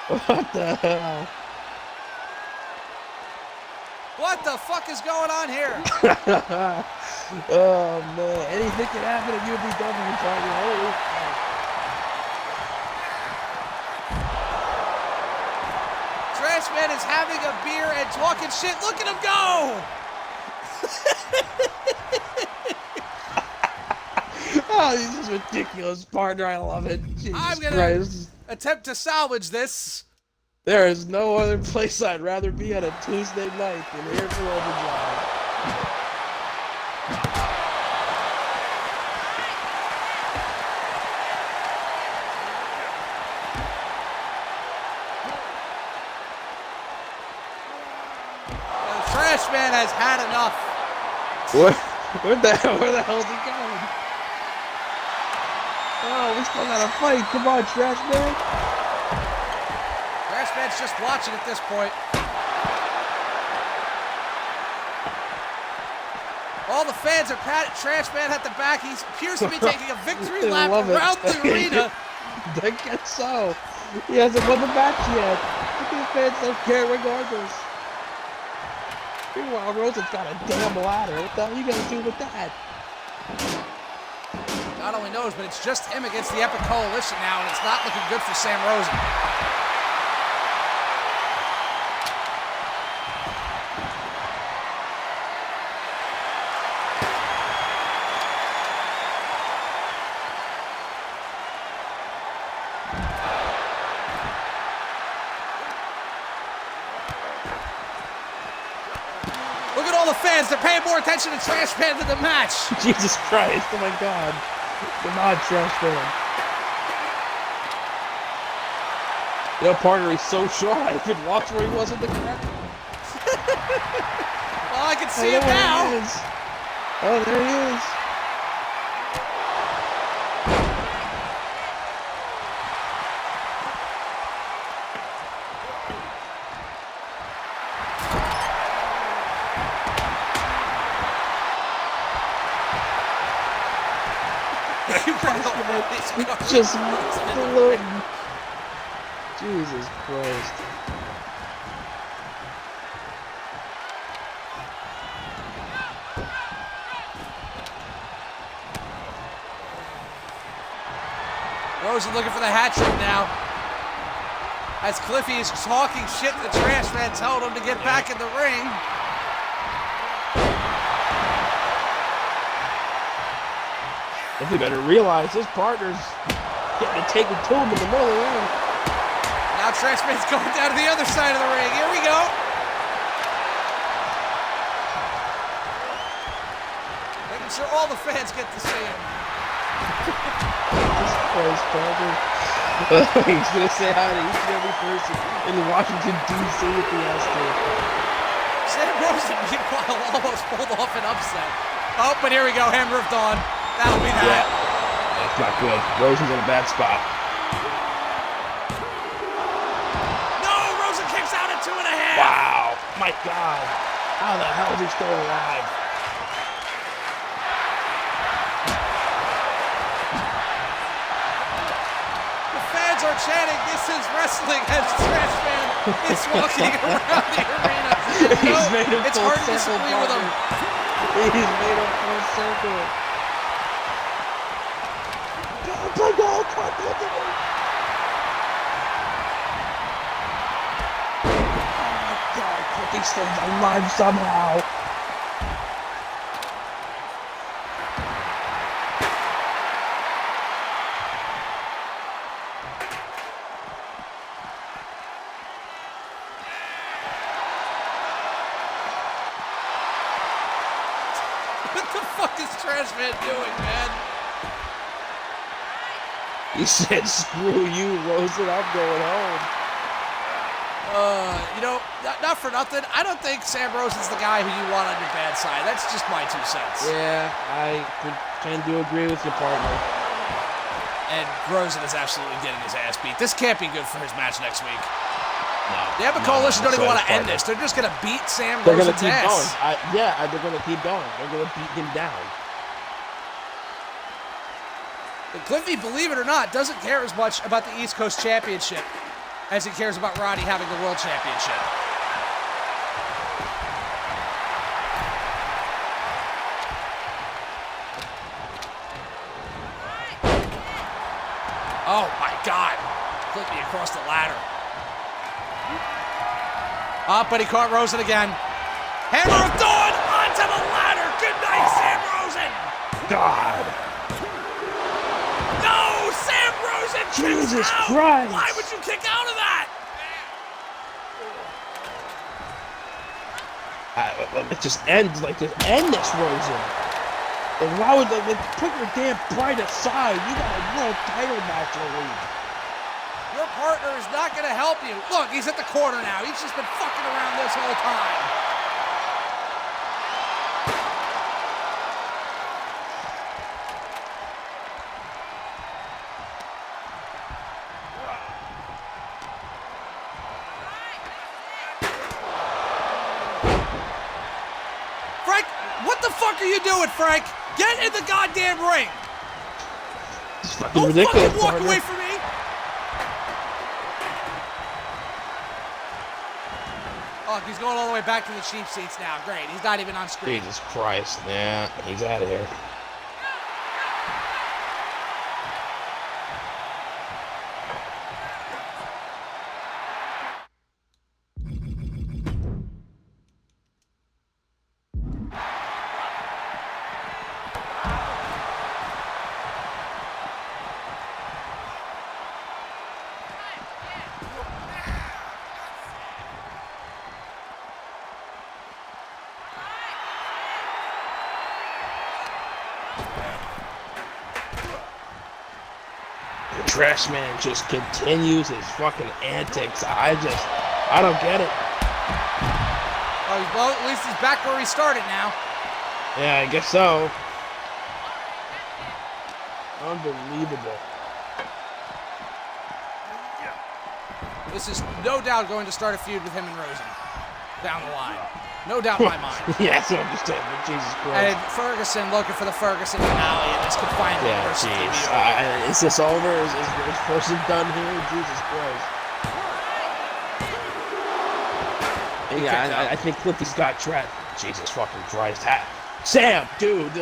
What the hell? What the fuck is going on here? Oh man, anything can happen at UVW, partner. Holy fuck. Trash Man is having a beer and talking shit. Look at him go! Oh, this is ridiculous, partner. I love it. Jesus I'm gonna Christ. attempt to salvage this. There is no other place I'd rather be on a Tuesday night than here for Overdrive. The Trash Man has had enough. What? Where the hell is he going? Oh, we still gotta fight. Come on, Trash Man. Trash Man's just watching at this point. All the fans are patting Trash Man at the back. He appears to be taking a victory lap love it. around the arena. I guess so. He hasn't won the match yet. These fans don't care regardless. Meanwhile, Rosen's got a damn ladder. What the hell are you gonna do with that? God only knows, but it's just him against the Epic Coalition now, and it's not looking good for Sam Rosen. Look at all the fans. They're paying more attention to Trash Man than the match. Jesus Christ! Oh my God! The not Trash Man. Yo, partner, he's so short. I could watch where he was in the crowd. Well, I can see him now. There he is. Oh, there he is. It's just floating. Jesus Christ. Rosen looking for the hat trick now. As Cliffy is talking shit to the Trash Man, telling him to get back in the ring. Cliffy better realize his partner's getting it taken to him in the middle of the ring. Now Trash Man's going down to the other side of the ring. Here we go. Making sure all the fans get to see him. Jesus Christ, partner. He's going to say hi to each and every person in Washington, D.C. if he has to. Sam Rosen, meanwhile, almost pulled off an upset. Oh, but here we go. Hammer of Dawn. That'll be that. Yeah. That's not good. Rosen's in a bad spot. No, Rosen kicks out at 2.5. Wow. My God. How the hell is he still alive? The fans are chanting, "This is wrestling," as Trash Man is walking around the arena. He's made a It's full hard to circle, disagree with him. partner. He's made a full circle. Oh my God, Cliffy stays alive somehow. What the fuck is Trash Man doing, man? He said, "Screw you, Rosen, I'm going home." You know, not for nothing, I don't think Sam Rosen's the guy who you want on your bad side. That's just my 2 cents. Yeah, I tend to agree with your partner. And Rosen is absolutely getting his ass beat. This can't be good for his match next week. No. The Epic Coalition don't even want to end partner. this. They're just going to beat Sam They're going to Rosen's keep going. ass. They're going to keep going. They're going to beat him down. But Cliffy, believe it or not, doesn't care as much about the East Coast Championship as he cares about Roddy having the World Championship. Oh my God. Cliffy across the ladder. Up, but he caught Rosen again. Hammer of Dawn onto the ladder. Good night, Sam Rosen. God. No, Sam Rosen kicks Jesus out. Christ. Why would you kick out of that? Let's just end this, Rosen. And why would they put your damn pride aside? You got a world title match in the league. Your partner is not going to help you. Look, he's at the corner now. He's just been fucking around this whole time. Frank, what the fuck fuck are you doing, Frank? Get in the goddamn ring. It's fucking Don't ridiculous. fucking walk partner. away from me. Oh, he's going all the way back to the cheap seats now. Great. He's not even on screen. Jesus Christ. Yeah, he's out of here. The trash man just continues his fucking antics. I don't get it. Oh, well, at least he's back where he started now. Yeah, I guess so. Unbelievable. This is no doubt going to start a feud with him and Rosen down the line. No doubt in my mind. Yeah, that's what I'm just saying. But Jesus Christ. And Ferguson looking for the Ferguson finale, and this could finally Yeah, burst the jeez. TV. Is this over? Is person done here? Jesus Christ. Yeah, I think Cliffy's got trapped. Jesus fucking Christ. Sam, dude,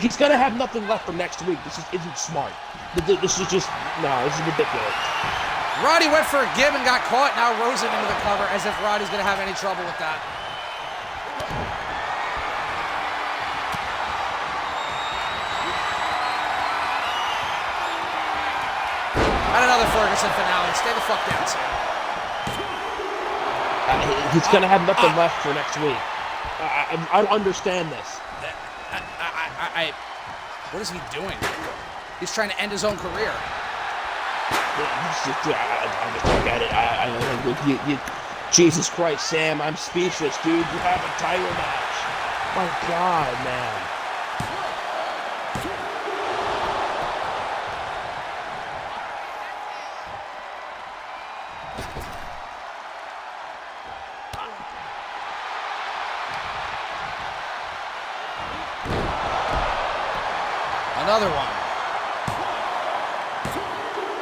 he's gonna have nothing left for next week. This isn't smart. This is just, no, this is ridiculous. Roddy went for a give and got caught. Now Rosen into the cover, as if Roddy's going to have any trouble with that. And another Ferguson finale. Stay the fuck down, Sam. He's going to have nothing left for next week. I don't understand this. What is he doing? He's trying to end his own career. I just don't get it. Jesus Christ, Sam, I'm speechless, dude. You have a title match. My God, man. Another one.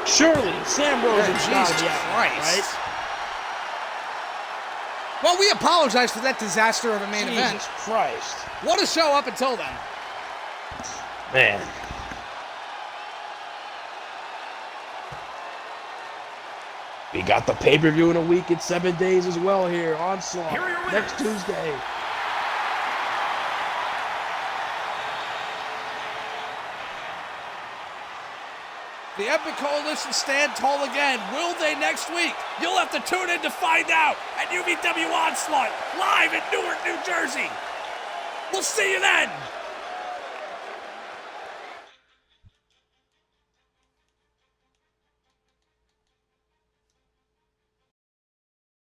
Surely, Sam Rosen's Jesus gotta be out, Christ. right? Well, we apologize for that disaster of a main event. Jesus Christ. What a show up until then. Man. We got the pay-per-view in a week and 7 days as well here. Onslaught. Here are your Next winners. Tuesday. The Epic Coalition stand tall again. Will they next week? You'll have to tune in to find out at UVW Onslaught, live in Newark, New Jersey. We'll see you then.